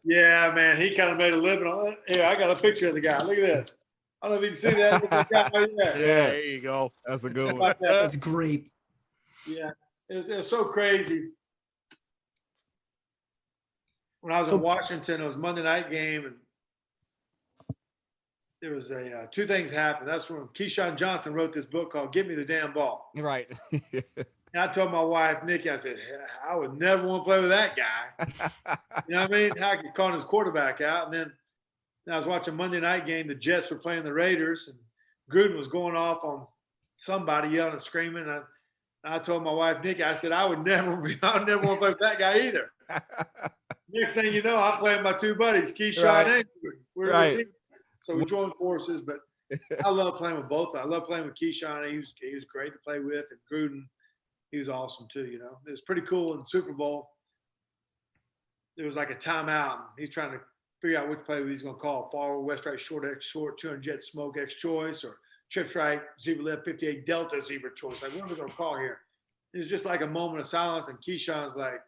[SPEAKER 3] Yeah, man, he kind of made a living on it. Here, I got a picture of the guy. Look at this. I don't know if you can see that.
[SPEAKER 2] Yeah,
[SPEAKER 4] there you go.
[SPEAKER 2] That's a good one.
[SPEAKER 5] That's great.
[SPEAKER 3] Yeah, it's so crazy. When I was in Washington, it was Monday night game, and there was two things happened. That's when Keyshawn Johnson wrote this book called "Give Me the Damn Ball."
[SPEAKER 2] Right.
[SPEAKER 3] And I told my wife, Nikki, I said, I would never want to play with that guy. You know what I mean? How could call his quarterback out? And then I was watching Monday night game. The Jets were playing the Raiders, and Gruden was going off on somebody, yelling and screaming. And I told my wife, Nikki, I said, I would never want to play with that guy either. Next thing you know, I'm playing with my two buddies, Keyshawn and Gruden. We're teammates. So we joined forces, but I love playing with both. I love playing with Keyshawn. He was great to play with, and Gruden, he was awesome too. You know, it was pretty cool in the Super Bowl. There was like a timeout. And he's trying to figure out which play he's going to call: forward, west, right, short, X, short, 200 jet, smoke, X choice, or trips right, zebra left, 58 delta, zebra choice. Like, what are we going to call here? It was just like a moment of silence, and Keyshawn's like,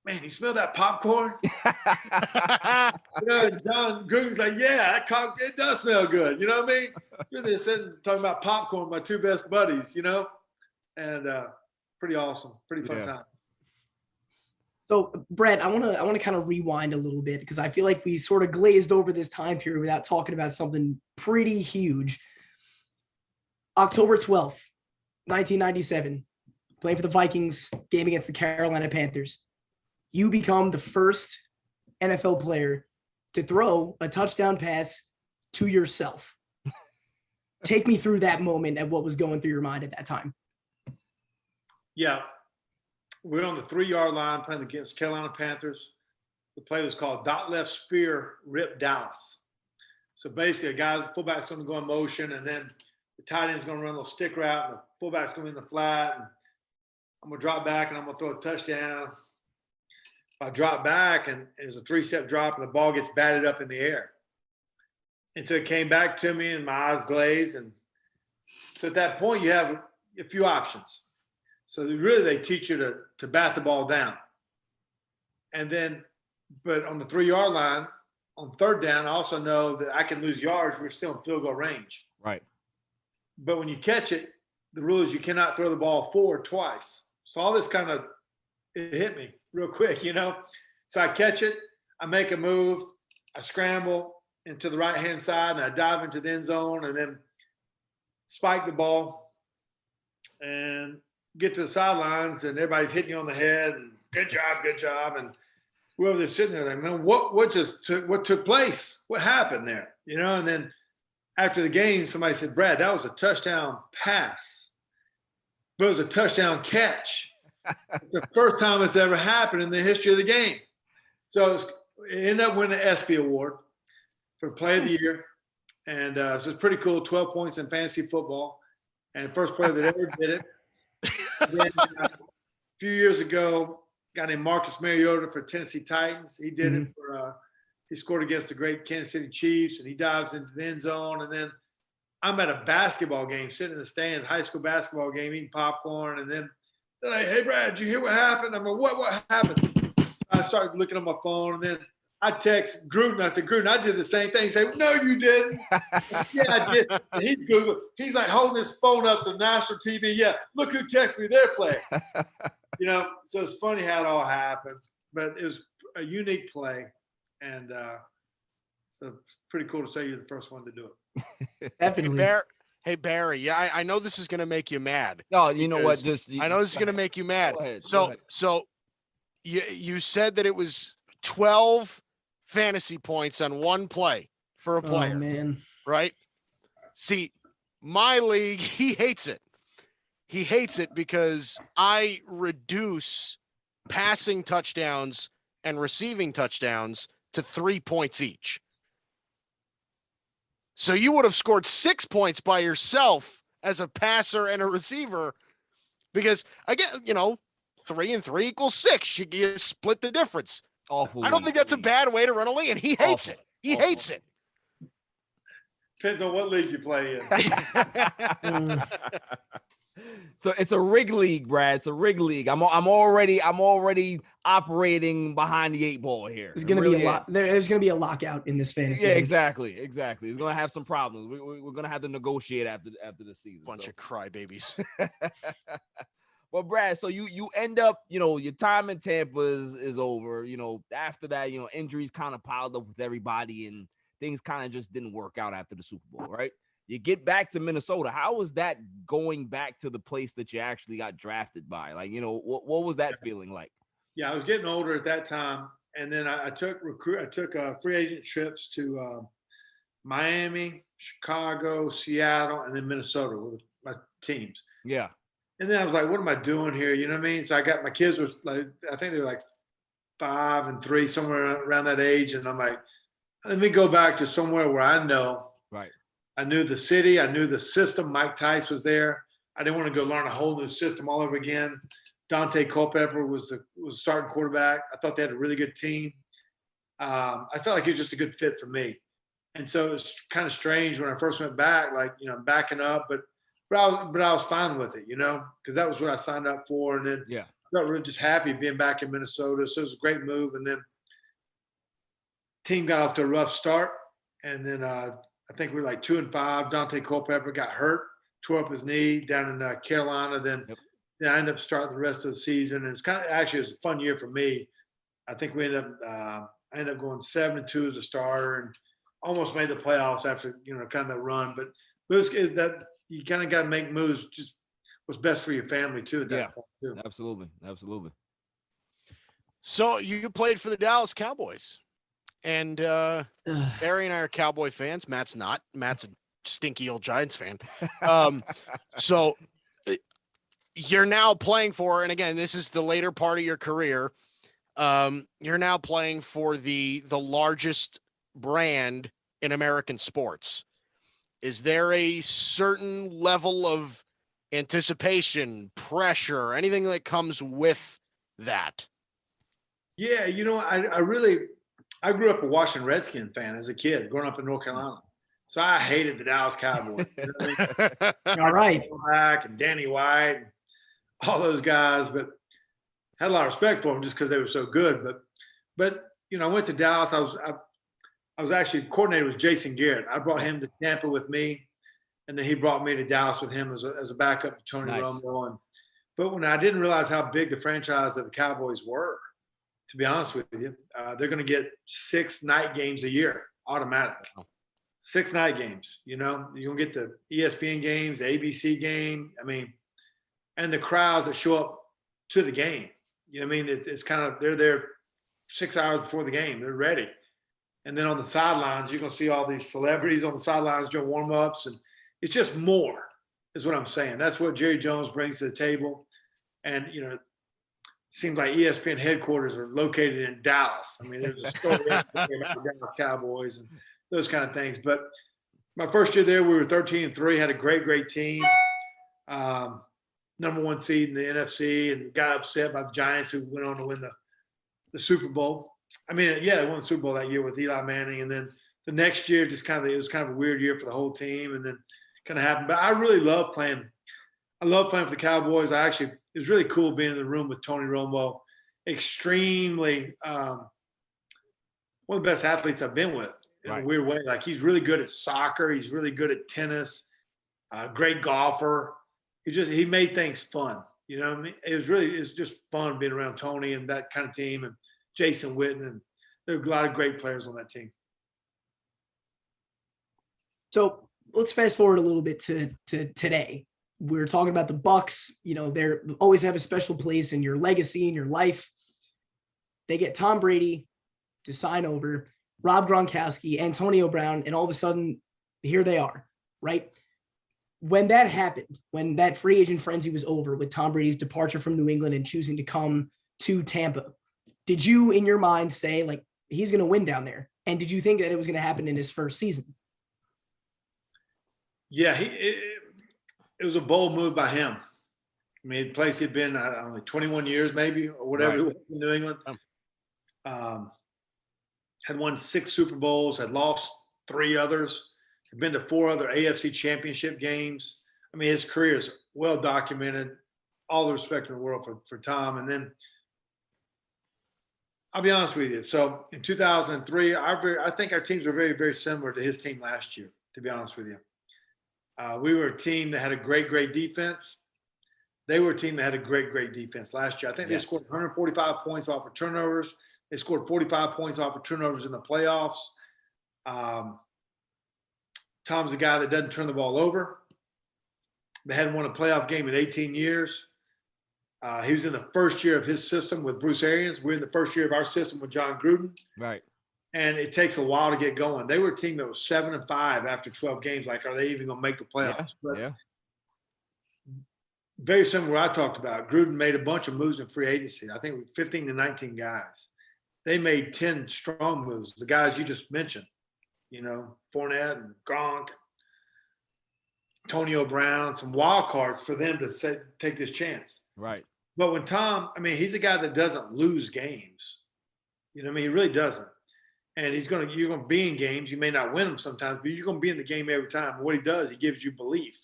[SPEAKER 3] man, you smell that popcorn? And John Gruden's like, yeah, it does smell good. You know what I mean? So they're sitting talking about popcorn, my two best buddies, you know? And pretty awesome, pretty fun time.
[SPEAKER 5] So, Brett, I want to kind of rewind a little bit because I feel like we sort of glazed over this time period without talking about something pretty huge. October 12th, 1997, playing for the Vikings, game against the Carolina Panthers. You become the first NFL player to throw a touchdown pass to yourself. Take me through that moment and what was going through your mind at that time.
[SPEAKER 3] Yeah. We're on the 3-yard line playing against Carolina Panthers. The play was called dot left spear, rip Dallas. So basically, fullback's going to go in motion, and then the tight end's going to run a little stick route, and the fullback's going to be in the flat. And I'm going to drop back, and I'm going to throw a touchdown. If I drop back, and it's a 3-step drop, and the ball gets batted up in the air. And so it came back to me, and my eyes glazed. And so at that point, you have a few options. So really, they teach you to bat the ball down. And then, but on the 3-yard line, on third down, I also know that I can lose yards. We're still in field goal range.
[SPEAKER 2] Right.
[SPEAKER 3] But when you catch it, the rule is you cannot throw the ball forward twice. So all this it hit me real quick, you know. So I catch it, I make a move, I scramble into the right-hand side, and I dive into the end zone, and then spike the ball and get to the sidelines, and everybody's hitting you on the head, and good job. And whoever they're sitting there, like, man, what took place? What happened there? You know, and then after the game, somebody said, Brad, that was a touchdown pass, but it was a touchdown catch. It's the first time it's ever happened in the history of the game. So it ended up winning the ESPY award for play of the year. And so it's pretty cool, 12 points in fantasy football, and first player that ever did it. Then, a few years ago, a guy named Marcus Mariota for Tennessee Titans. He did it for he scored against the great Kansas City Chiefs, and he dives into the end zone. And then I'm at a basketball game, sitting in the stands, high school basketball game, eating popcorn. And then they're like, hey, Brad, did you hear what happened? I'm like, what happened? So I started looking on my phone, and then I text Gruden. I said, Gruden, I did the same thing. He said, no, you didn't. I said, yeah, I did. And he's Googled. He's like holding his phone up to national TV. Yeah, look who texted me their play. So it's funny how it all happened. But it was a unique play. And so pretty cool to say you're the first one to do it.
[SPEAKER 5] Definitely.
[SPEAKER 4] Hey, Barry. Yeah, I know this is going to make you mad.
[SPEAKER 2] No, you know what?
[SPEAKER 4] I know this is going to make you mad.
[SPEAKER 2] Go ahead.
[SPEAKER 4] So you said that it was 12 fantasy points on one play for a player.
[SPEAKER 5] Oh, man.
[SPEAKER 4] Right? See, my league, he hates it. He hates it because I reduce passing touchdowns and receiving touchdowns to 3 points each. So you would have scored 6 points by yourself as a passer and a receiver because, again, 3 and 3 equals 6. You split the difference.
[SPEAKER 2] Awful.
[SPEAKER 4] I don't think that's a bad way to run a league, and he hates it. He hates it.
[SPEAKER 3] Depends on what league you play in.
[SPEAKER 2] So it's a rig league, Brad. It's a rig league. I'm already operating behind the 8 ball here.
[SPEAKER 5] There's gonna be a lot. There's gonna be a lockout in this fantasy.
[SPEAKER 2] Yeah,
[SPEAKER 5] league.
[SPEAKER 2] exactly. It's gonna have some problems. We're gonna have to negotiate after the season.
[SPEAKER 4] Bunch of crybabies.
[SPEAKER 2] Well, Brad, so you end up, your time in Tampa is over. After that, injuries kind of piled up with everybody, and things kind of just didn't work out after the Super Bowl, right? You get back to Minnesota. How was that going back to the place that you actually got drafted by? Like, what was that feeling like?
[SPEAKER 3] Yeah, I was getting older at that time, and then I took free agent trips to Miami, Chicago, Seattle, and then Minnesota with my teams.
[SPEAKER 2] Yeah.
[SPEAKER 3] And then I was like, what am I doing here? You know what I mean? So I got my kids was like, I think they were like 5 and 3, somewhere around that age. And I'm like, let me go back to somewhere where I know.
[SPEAKER 2] Right.
[SPEAKER 3] I knew the city. I knew the system. Mike Tice was there. I didn't want to go learn a whole new system all over again. Dante Culpepper was starting quarterback. I thought they had a really good team. I felt like it was just a good fit for me. And so it was kind of strange when I first went back, like, backing up, but I was fine with it, because that was what I signed up for. And then I felt really just happy being back in Minnesota. So it was a great move. And then team got off to a rough start. And then I think we were like 2-5. Dante Culpepper got hurt, tore up his knee down in Carolina. Then I ended up starting the rest of the season. And it's it was a fun year for me. I think I ended up going 7-2 as a starter and almost made the playoffs after, kind of the run. But is that you kind of got to make moves, just what's best for your family too at that point too.
[SPEAKER 2] Absolutely.
[SPEAKER 4] So you played for the Dallas Cowboys, and Barry and I are Cowboy fans. Matt's not. Matt's a stinky old Giants fan. So you're now playing for, and again, this is the later part of your career. You're now playing for the largest brand in American sports. Is there a certain level of anticipation, pressure, anything that comes with that?
[SPEAKER 3] Yeah, I grew up a Washington Redskins fan as a kid, growing up in North Carolina. So I hated the Dallas Cowboys.
[SPEAKER 5] All right.
[SPEAKER 3] And Danny White, and all those guys, but had a lot of respect for them just because they were so good. But I went to Dallas. I was actually coordinated with Jason Garrett. I brought him to Tampa with me, and then he brought me to Dallas with him as a backup to Tony Romo. But when I didn't realize how big the franchise of the Cowboys were, to be honest with you, they're going to get 6 night games a year automatically. 6 night games. You're going to get the ESPN games, the ABC game. And the crowds that show up to the game. It's kind of, they're there 6 hours before the game. They're ready. And then on the sidelines, you're going to see all these celebrities on the sidelines doing warm-ups. And it's just more, is what I'm saying. That's what Jerry Jones brings to the table. And, it seems like ESPN headquarters are located in Dallas. There's a story about the Dallas Cowboys and those kind of things. But my first year there, we were 13-3, had a great team. Number 1 seed in the NFC, and got upset by the Giants, who went on to win the Super Bowl. They won the Super Bowl that year with Eli Manning, and then the next year, it was kind of a weird year for the whole team, and then kind of happened. But I really love playing. I love playing for the Cowboys. It was really cool being in the room with Tony Romo. Extremely one of the best athletes I've been with in a weird way. Like, he's really good at soccer. He's really good at tennis. Great golfer. He made things fun. You know what I mean? It was just fun being around Tony and that kind of team, and Jason Witten, and there are a lot of great players on that team.
[SPEAKER 5] So let's fast forward a little bit to today. We're talking about the Bucs. You know, they're always have a special place in your legacy, in your life. They get Tom Brady to sign over, Rob Gronkowski, Antonio Brown, and all of a sudden, here they are, right? When that happened, when that free agent frenzy was over with Tom Brady's departure from New England and choosing to come to Tampa, did you, in your mind, say, like, he's going to win down there? And did you think that it was going to happen in his first season?
[SPEAKER 3] Yeah, it was a bold move by him. I mean, the place he'd been, I don't know, 21 years maybe, or whatever it was in New England. Had won 6 Super Bowls, had lost 3 others, had been to 4 other AFC championship games. I mean, his career is well documented, all the respect in the world for Tom. And then I'll be honest with you. So in 2003, I think our teams were very, very similar to his team last year, to be honest with you. We were a team that had a great, great defense. They were a team that had a great, great defense last year. I think they scored 145 points off of turnovers. They scored 45 points off of turnovers in the playoffs. Tom's a guy that doesn't turn the ball over. They hadn't won a playoff game in 18 years. He was in the first year of his system with Bruce Arians. We're in the first year of our system with John Gruden.
[SPEAKER 2] Right.
[SPEAKER 3] And it takes a while to get going. They were a team that was 7-5 after 12 games. Like, are they even going to make the playoffs?
[SPEAKER 2] Yeah.
[SPEAKER 3] Very similar to what I talked about. Gruden made a bunch of moves in free agency. I think 15 to 19 guys. They made 10 strong moves. The guys you just mentioned, you know, Fournette and Gronk, Antonio Brown, some wild cards for them to take this chance.
[SPEAKER 2] Right.
[SPEAKER 3] But when Tom, I mean, he's a guy that doesn't lose games. You know what I mean? He really doesn't. And you're going to be in games. You may not win them sometimes, but you're going to be in the game every time. And what he does, he gives you belief.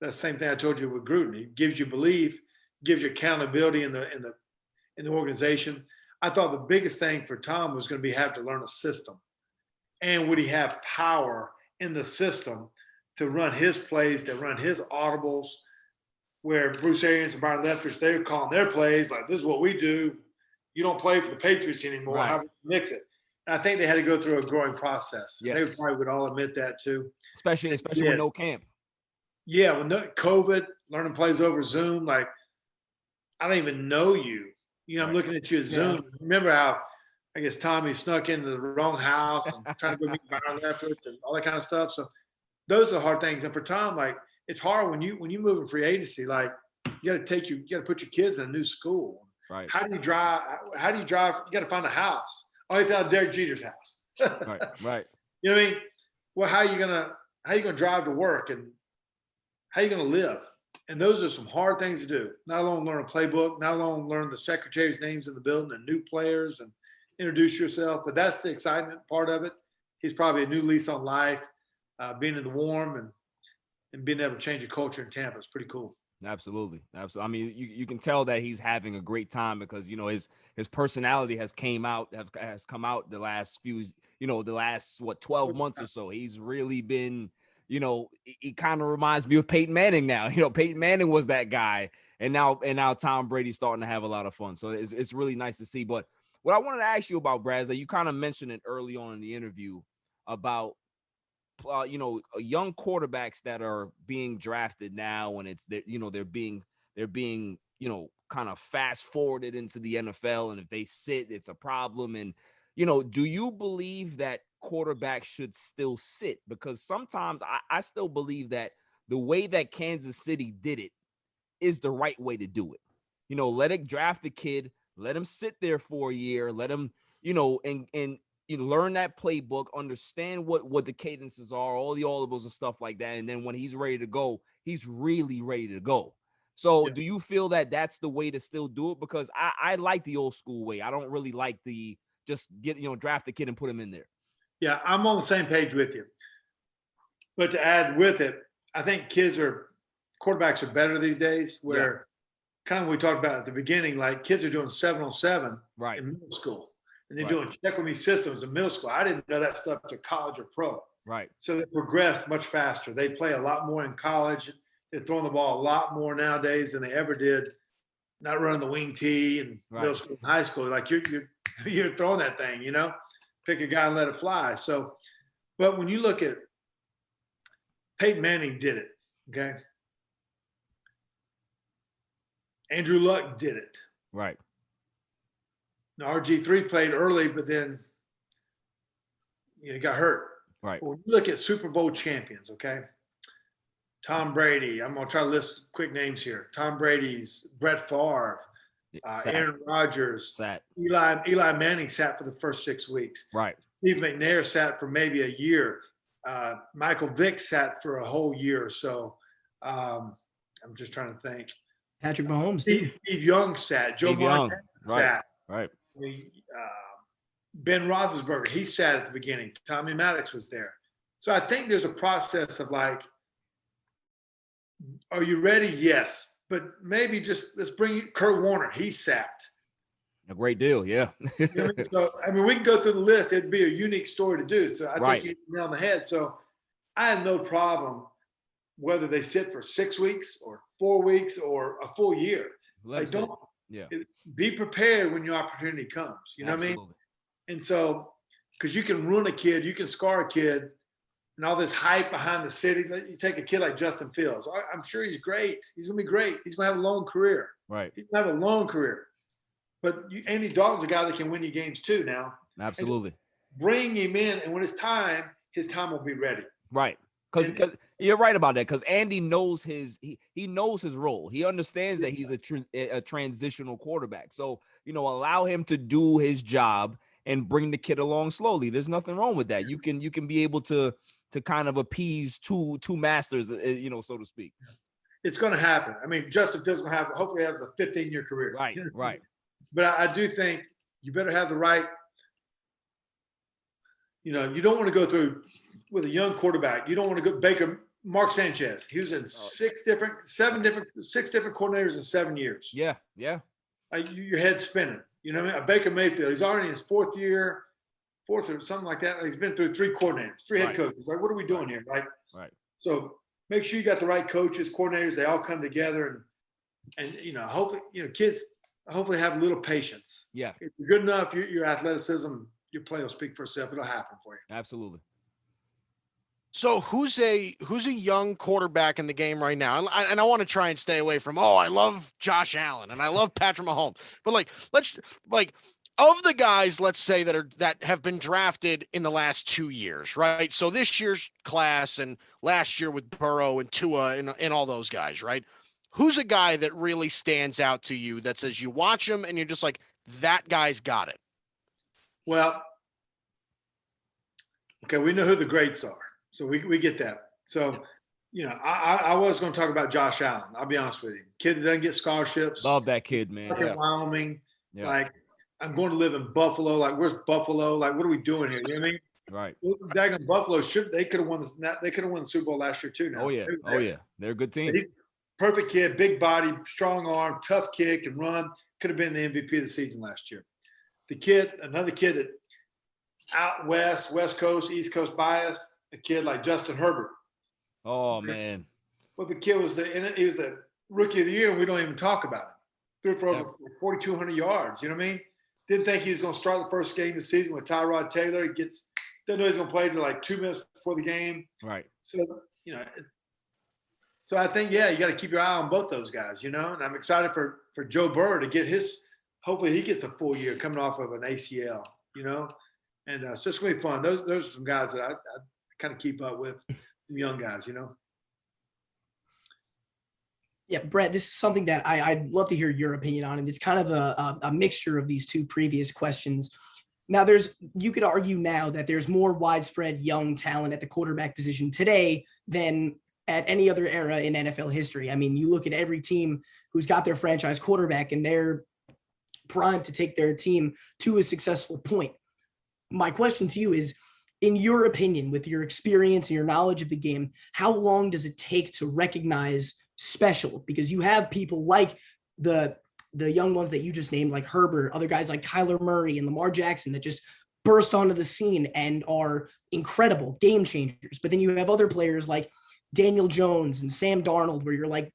[SPEAKER 3] That's the same thing I told you with Gruden. He gives you belief, gives you accountability in the organization. I thought the biggest thing for Tom was going to be have to learn a system. And would he have power in the system to run his plays, to run his audibles, where Bruce Arians and Byron Leftwich, they were calling their plays like, this is what we do. You don't play for the Patriots anymore.
[SPEAKER 2] Right.
[SPEAKER 3] How do you mix it? And I think they had to go through a growing process.
[SPEAKER 2] Yes.
[SPEAKER 3] They probably would all admit that too.
[SPEAKER 2] Especially with no camp.
[SPEAKER 3] Yeah, with no COVID, learning plays over Zoom, like, I don't even know you. You know, I'm looking at you at Zoom. Remember how, I guess, Tommy snuck into the wrong house and trying to go meet Byron Leftwich and all that kind of stuff. So those are the hard things. And for Tom, like, it's hard when you move in free agency, like, you got to put your kids in a new school.
[SPEAKER 2] Right.
[SPEAKER 3] How do you drive? You got to find a house. Oh, you found Derek Jeter's house.
[SPEAKER 2] Right.
[SPEAKER 3] You know what I mean? Well, how are you gonna drive to work, and how are you gonna live? And those are some hard things to do. Not alone learn a playbook, not alone learn the secretaries' names in the building and new players and introduce yourself. But that's the excitement part of it. He's probably a new lease on life, being in the warm and being able to change the culture in Tampa. It's pretty cool.
[SPEAKER 2] Absolutely. I mean, you can tell that he's having a great time because, you know, his personality has come out the last 12 months or so. He's really been, you know, he kind of reminds me of Peyton Manning now. You know, Peyton Manning was that guy, and now Tom Brady's starting to have a lot of fun. So it's really nice to see. But what I wanted to ask you about, Brad, is that you kind of mentioned it early on in the interview about young quarterbacks that are being drafted now, and they're being kind of fast forwarded into the NFL, and if they sit, it's a problem. And do you believe that quarterbacks should still sit? Because sometimes I still believe that the way that Kansas City did it is the right way to do it. Let it draft the kid, let him sit there for a year, let him, and you learn that playbook, understand what the cadences are, all the audibles and stuff like that. And then when he's ready to go, he's really ready to go. So do you feel that that's the way to still do it? Because I like the old school way. I don't really like the just draft the kid and put him in there.
[SPEAKER 3] Yeah, I'm on the same page with you. But to add with it, I think quarterbacks are better these days, where kind of we talked about at the beginning, like kids are doing 7-on-7
[SPEAKER 2] right
[SPEAKER 3] in middle school. and they're
[SPEAKER 2] Right.
[SPEAKER 3] doing check with me systems in middle school. I didn't know that stuff to college or pro.
[SPEAKER 2] Right.
[SPEAKER 3] So they progressed much faster. They play a lot more in college. They're throwing the ball a lot more nowadays than they ever did. Not running the wing tee in middle school and high school. Like you're throwing that thing, you know, pick a guy and let it fly. So, but when you look at Peyton Manning did it, okay? Andrew Luck did it.
[SPEAKER 2] Right.
[SPEAKER 3] Now, RG3 played early, but then he got hurt.
[SPEAKER 2] Right.
[SPEAKER 3] When you look at Super Bowl champions, okay? Tom Brady. I'm going to try to list quick names here. Tom Brady's, Brett Favre, Aaron Rodgers, Eli Manning sat for the first 6 weeks.
[SPEAKER 2] Right.
[SPEAKER 3] Steve McNair sat for maybe a year. Michael Vick sat for a whole year or so. I'm just trying to think.
[SPEAKER 5] Patrick Mahomes.
[SPEAKER 3] Steve Young sat. Joe Montana sat.
[SPEAKER 2] Right.
[SPEAKER 3] Ben Roethlisberger, he sat at the beginning. Tommy Maddox was there. So I think there's a process of like, are you ready? Yes. But maybe just let's bring you Kurt Warner. He sat.
[SPEAKER 2] A great deal. Yeah.
[SPEAKER 3] You know what I mean? So, I mean, we can go through the list. It'd be a unique story to do. So I think you nailed on the head. So I have no problem whether they sit for 6 weeks or 4 weeks or a full year. Like, don't be prepared when your opportunity comes. You know what I mean? And so, because you can ruin a kid, you can scar a kid, and all this hype behind the city. You take a kid like Justin Fields. I'm sure he's great. He's going to be great. He's going to have a long career.
[SPEAKER 2] Right.
[SPEAKER 3] He's going to have a long career. But Andy Dalton's a guy that can win you games too now.
[SPEAKER 2] Absolutely.
[SPEAKER 3] Bring him in, and when it's time, his time will be ready.
[SPEAKER 2] Right. Because you're right about that. Because Andy knows he knows his role. He understands that he's a transitional quarterback. So, allow him to do his job and bring the kid along slowly. There's nothing wrong with that. You can be able to kind of appease two masters, so to speak.
[SPEAKER 3] It's going to happen. I mean, Justin Fields going to hopefully has a 15-year career.
[SPEAKER 2] Right. Right.
[SPEAKER 3] But I do think you better have the right. You don't want to go through with a young quarterback. You don't want to go Mark Sanchez. He was in six different coordinators in 7 years.
[SPEAKER 2] Yeah. Yeah.
[SPEAKER 3] Like your head's spinning. You know what I mean? A Baker Mayfield. He's already in his fourth or something like that. He's been through 3 coordinators, 3 head coaches. Like, what are we doing here? Right.
[SPEAKER 2] Right.
[SPEAKER 3] So make sure you got the right coaches, coordinators. They all come together and hopefully, kids hopefully have a little patience. Yeah. If you're good enough, your athleticism, your play will speak for itself. It'll happen for you.
[SPEAKER 2] Absolutely.
[SPEAKER 4] So who's a young quarterback in the game right now? And I want to try and stay away from, I love Josh Allen and I love Patrick Mahomes. But of the guys, let's say that have been drafted in the last 2 years, right? So this year's class and last year with Burrow and Tua and all those guys, right? Who's a guy that really stands out to you that says you watch him and you're just like, that guy's got it?
[SPEAKER 3] Well, okay, we know who the greats are. So we get that. So, I was going to talk about Josh Allen. I'll be honest with you. Kid that doesn't get scholarships.
[SPEAKER 2] Love that kid, man.
[SPEAKER 3] In Wyoming. Yeah. Like, I'm going to live in Buffalo. Like, where's Buffalo? Like, what are we doing here? You know what I mean?
[SPEAKER 2] Right.
[SPEAKER 3] Daggone Buffalo they could have won the Super Bowl last year too. Now.
[SPEAKER 2] Oh yeah. They're a good team.
[SPEAKER 3] Perfect kid, big body, strong arm, tough kick, and run. Could have been the MVP of the season last year. Another kid that out west Coast, East Coast bias, a kid like Justin Herbert.
[SPEAKER 2] Oh man.
[SPEAKER 3] Well, the kid he was the rookie of the year, and we don't even talk about him. Threw for over 4,200 yards. You know what I mean? Didn't think he was going to start the first game of the season with Tyrod Taylor. Didn't know he's going to play till like 2 minutes before the game.
[SPEAKER 2] Right.
[SPEAKER 3] So, So I think, you got to keep your eye on both those guys, and I'm excited for Joe Burrow to get hopefully he gets a full year coming off of an ACL, and so it's going to be fun. Those are some guys that I kind of keep up with, some young guys,
[SPEAKER 5] Yeah, Brett, this is something that I'd love to hear your opinion on, and it's kind of a mixture of these two previous questions. Now, you could argue now that there's more widespread young talent at the quarterback position today than at any other era in NFL history. I mean, you look at every team who's got their franchise quarterback and they're primed to take their team to a successful point. My question to you is, in your opinion, with your experience and your knowledge of the game, how long does it take to recognize special? Because you have people like the the young ones that you just named, like Herbert, other guys like Kyler Murray and Lamar Jackson that just burst onto the scene and are incredible game changers. But then you have other players like Daniel Jones and Sam Darnold, where you're like,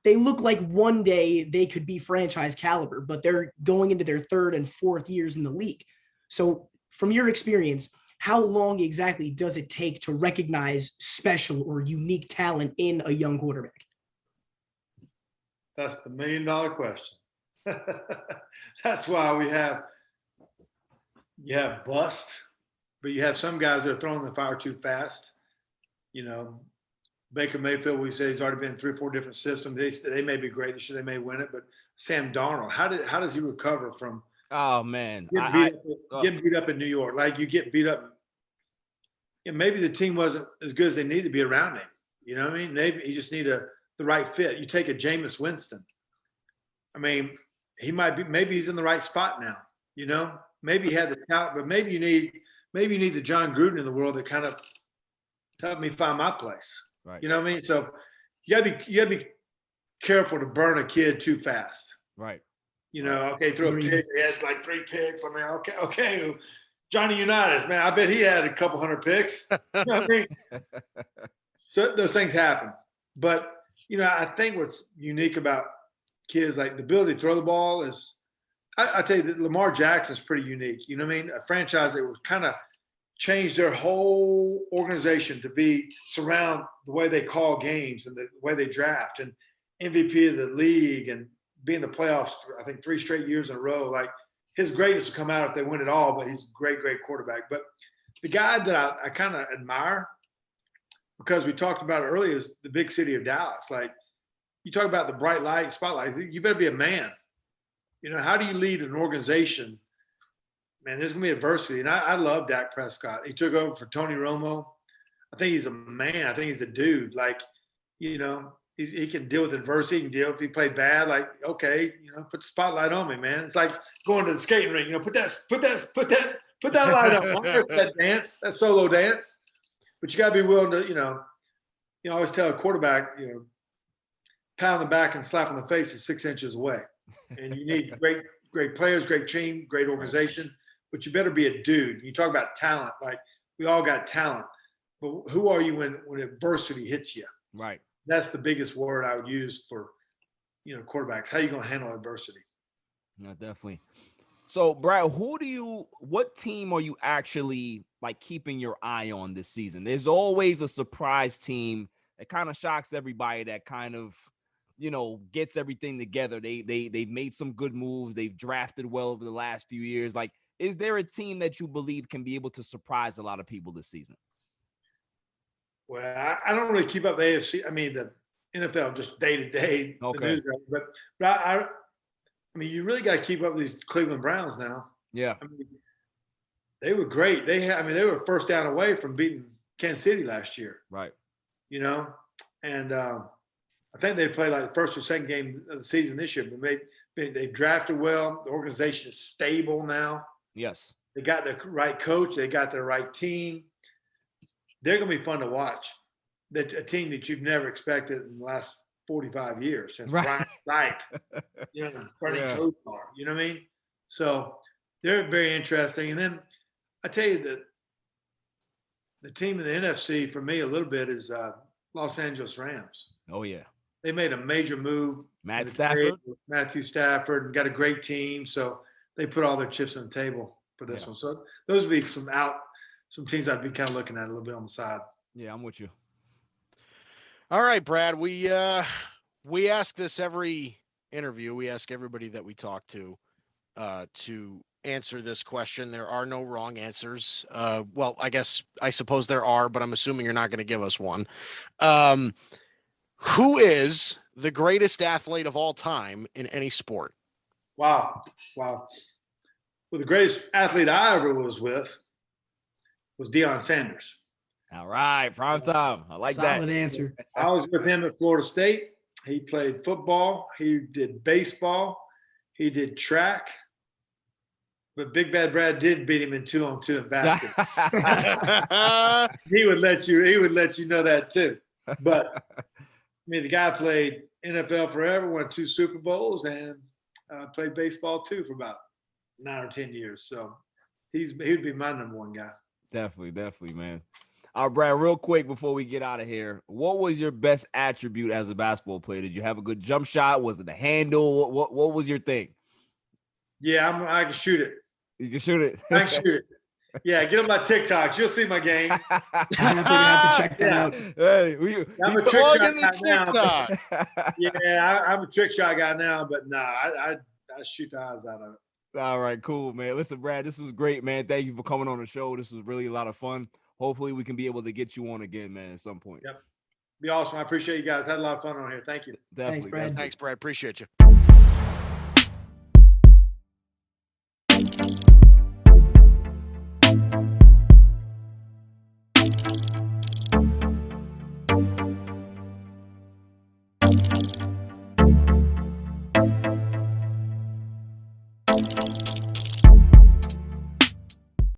[SPEAKER 5] they look like one day they could be franchise caliber, but they're going into their third and fourth years in the league. So from your experience, how long exactly does it take to recognize special or unique talent in a young quarterback?
[SPEAKER 3] That's the $1 million question. That's why you have bust, but you have some guys that are throwing the fire too fast. You know, Baker Mayfield, we say he's already been 3 or 4 different systems. They may be great this year, they may win it, but Sam Darnold, how does he recover from
[SPEAKER 2] Oh man,
[SPEAKER 3] getting beat up in New York? Like, you get beat up. And maybe the team wasn't as good as they need to be around him. You know what I mean? Maybe he just needed the right fit. You take a Jameis Winston. I mean, maybe he's in the right spot now. You know, maybe he had the talent, but maybe you need the John Gruden in the world that kind of helped me find my place.
[SPEAKER 2] Right.
[SPEAKER 3] You know what I mean? So you gotta be careful to burn a kid too fast.
[SPEAKER 2] Right.
[SPEAKER 3] You know, okay, throw a pick. He had like 3 picks. I mean, okay. Johnny Unitas, man, I bet he had a couple hundred picks. You know what I mean? So those things happen. But, you know, I think what's unique about kids, like the ability to throw the ball is, I tell you that Lamar Jackson is pretty unique. You know what I mean? A franchise that would kind of change their whole organization to surround the way they call games and the way they draft, and MVP of the league and be in the playoffs, I think 3 straight years in a row. Like, his greatness will come out if they win it all, but he's a great, great quarterback. But the guy that I kind of admire, because we talked about it earlier, is the big city of Dallas. Like, you talk about the bright light, spotlight, you better be a man. You know, how do you lead an organization? Man, there's going to be adversity. And I love Dak Prescott. He took over for Tony Romo. I think he's a man. I think he's a dude. Like, you know, he can deal with adversity. He can deal if he played bad. Like, okay, you know, put the spotlight on me, man. It's like going to the skating rink. You know, put that light on. That dance, that solo dance. But you got to be willing to, you know, I always tell a quarterback, you know, pound the back and slap on the face is 6 inches away. And you need great players, great team, great organization. But you better be a dude. You talk about talent. Like, we all got talent. But who are you when adversity hits you?
[SPEAKER 2] Right.
[SPEAKER 3] That's the biggest word I would use for, you know, quarterbacks. How are you going to handle adversity?
[SPEAKER 2] No, definitely. So, Brad, what team are you actually like keeping your eye on this season? There's always a surprise team that kind of shocks everybody, that kind of, you know, gets everything together. They've made some good moves. They've drafted well over the last few years. Like, is there a team that you believe can be able to surprise a lot of people this season?
[SPEAKER 3] Well, I don't really keep up the AFC. I mean, the NFL just day to day.
[SPEAKER 2] Okay.
[SPEAKER 3] But I mean, you really got to keep up with these Cleveland Browns now.
[SPEAKER 2] Yeah.
[SPEAKER 3] I mean, they were great. They were first down away from beating Kansas City last year.
[SPEAKER 2] Right.
[SPEAKER 3] You know, and I think they played like the first or second game of the season this year. But they drafted well. The organization is stable now.
[SPEAKER 2] Yes.
[SPEAKER 3] They got the right coach. They got the right team. They're going to be fun to watch. A team that you've never expected in the last 45 years since Brian Sipe, you know, Bernie Kosar, you know what I mean? So they're very interesting. And then I tell you that the team in the NFC for me a little bit is Los Angeles Rams.
[SPEAKER 2] Oh, yeah.
[SPEAKER 3] They made a major move.
[SPEAKER 2] Matthew
[SPEAKER 3] Stafford, and got a great team. So they put all their chips on the table for this one. So those would be some teams I'd be kind of looking at a little bit on the side.
[SPEAKER 2] Yeah, I'm with you.
[SPEAKER 4] All right, Brad. We ask this every interview. We ask everybody that we talk to answer this question. There are no wrong answers. Well, I suppose there are, but I'm assuming you're not going to give us one. Who is the greatest athlete of all time in any sport?
[SPEAKER 3] Wow. Well, the greatest athlete I ever was with was Deion Sanders.
[SPEAKER 2] All right, prime time. I like that.
[SPEAKER 5] Solid answer.
[SPEAKER 3] I was with him at Florida State. He played football. He did baseball. He did track. But Big Bad Brad did beat him in 2-on-2 in basketball. He would let you know that too. But I mean, the guy played NFL forever, won 2 Super Bowls, and played baseball too for about 9 or 10 years. So he'd be my number one guy.
[SPEAKER 2] Definitely, man. All right, Brad, real quick before we get out of here, what was your best attribute as a basketball player? Did you have a good jump shot? Was it the handle? What was your thing?
[SPEAKER 3] Yeah, I can shoot it.
[SPEAKER 2] You can shoot it.
[SPEAKER 3] I can shoot it. Yeah, get on my TikToks. You'll see my game.
[SPEAKER 5] I have to check that out.
[SPEAKER 2] Hey,
[SPEAKER 3] I'm a trick shot guy now.
[SPEAKER 4] TikTok.
[SPEAKER 3] Yeah, I'm a trick shot guy now, but nah, I shoot the eyes out of it.
[SPEAKER 2] All right, cool, man. Listen, Brad, this was great, man. Thank you for coming on the show. This was really a lot of fun. Hopefully we can be able to get you on again, man, at some point.
[SPEAKER 3] Yep. Be awesome. I appreciate you guys. Had a lot of fun on here. Thank you.
[SPEAKER 2] Definitely.
[SPEAKER 5] Thanks, Brad.
[SPEAKER 4] Thanks, Brad. Appreciate you.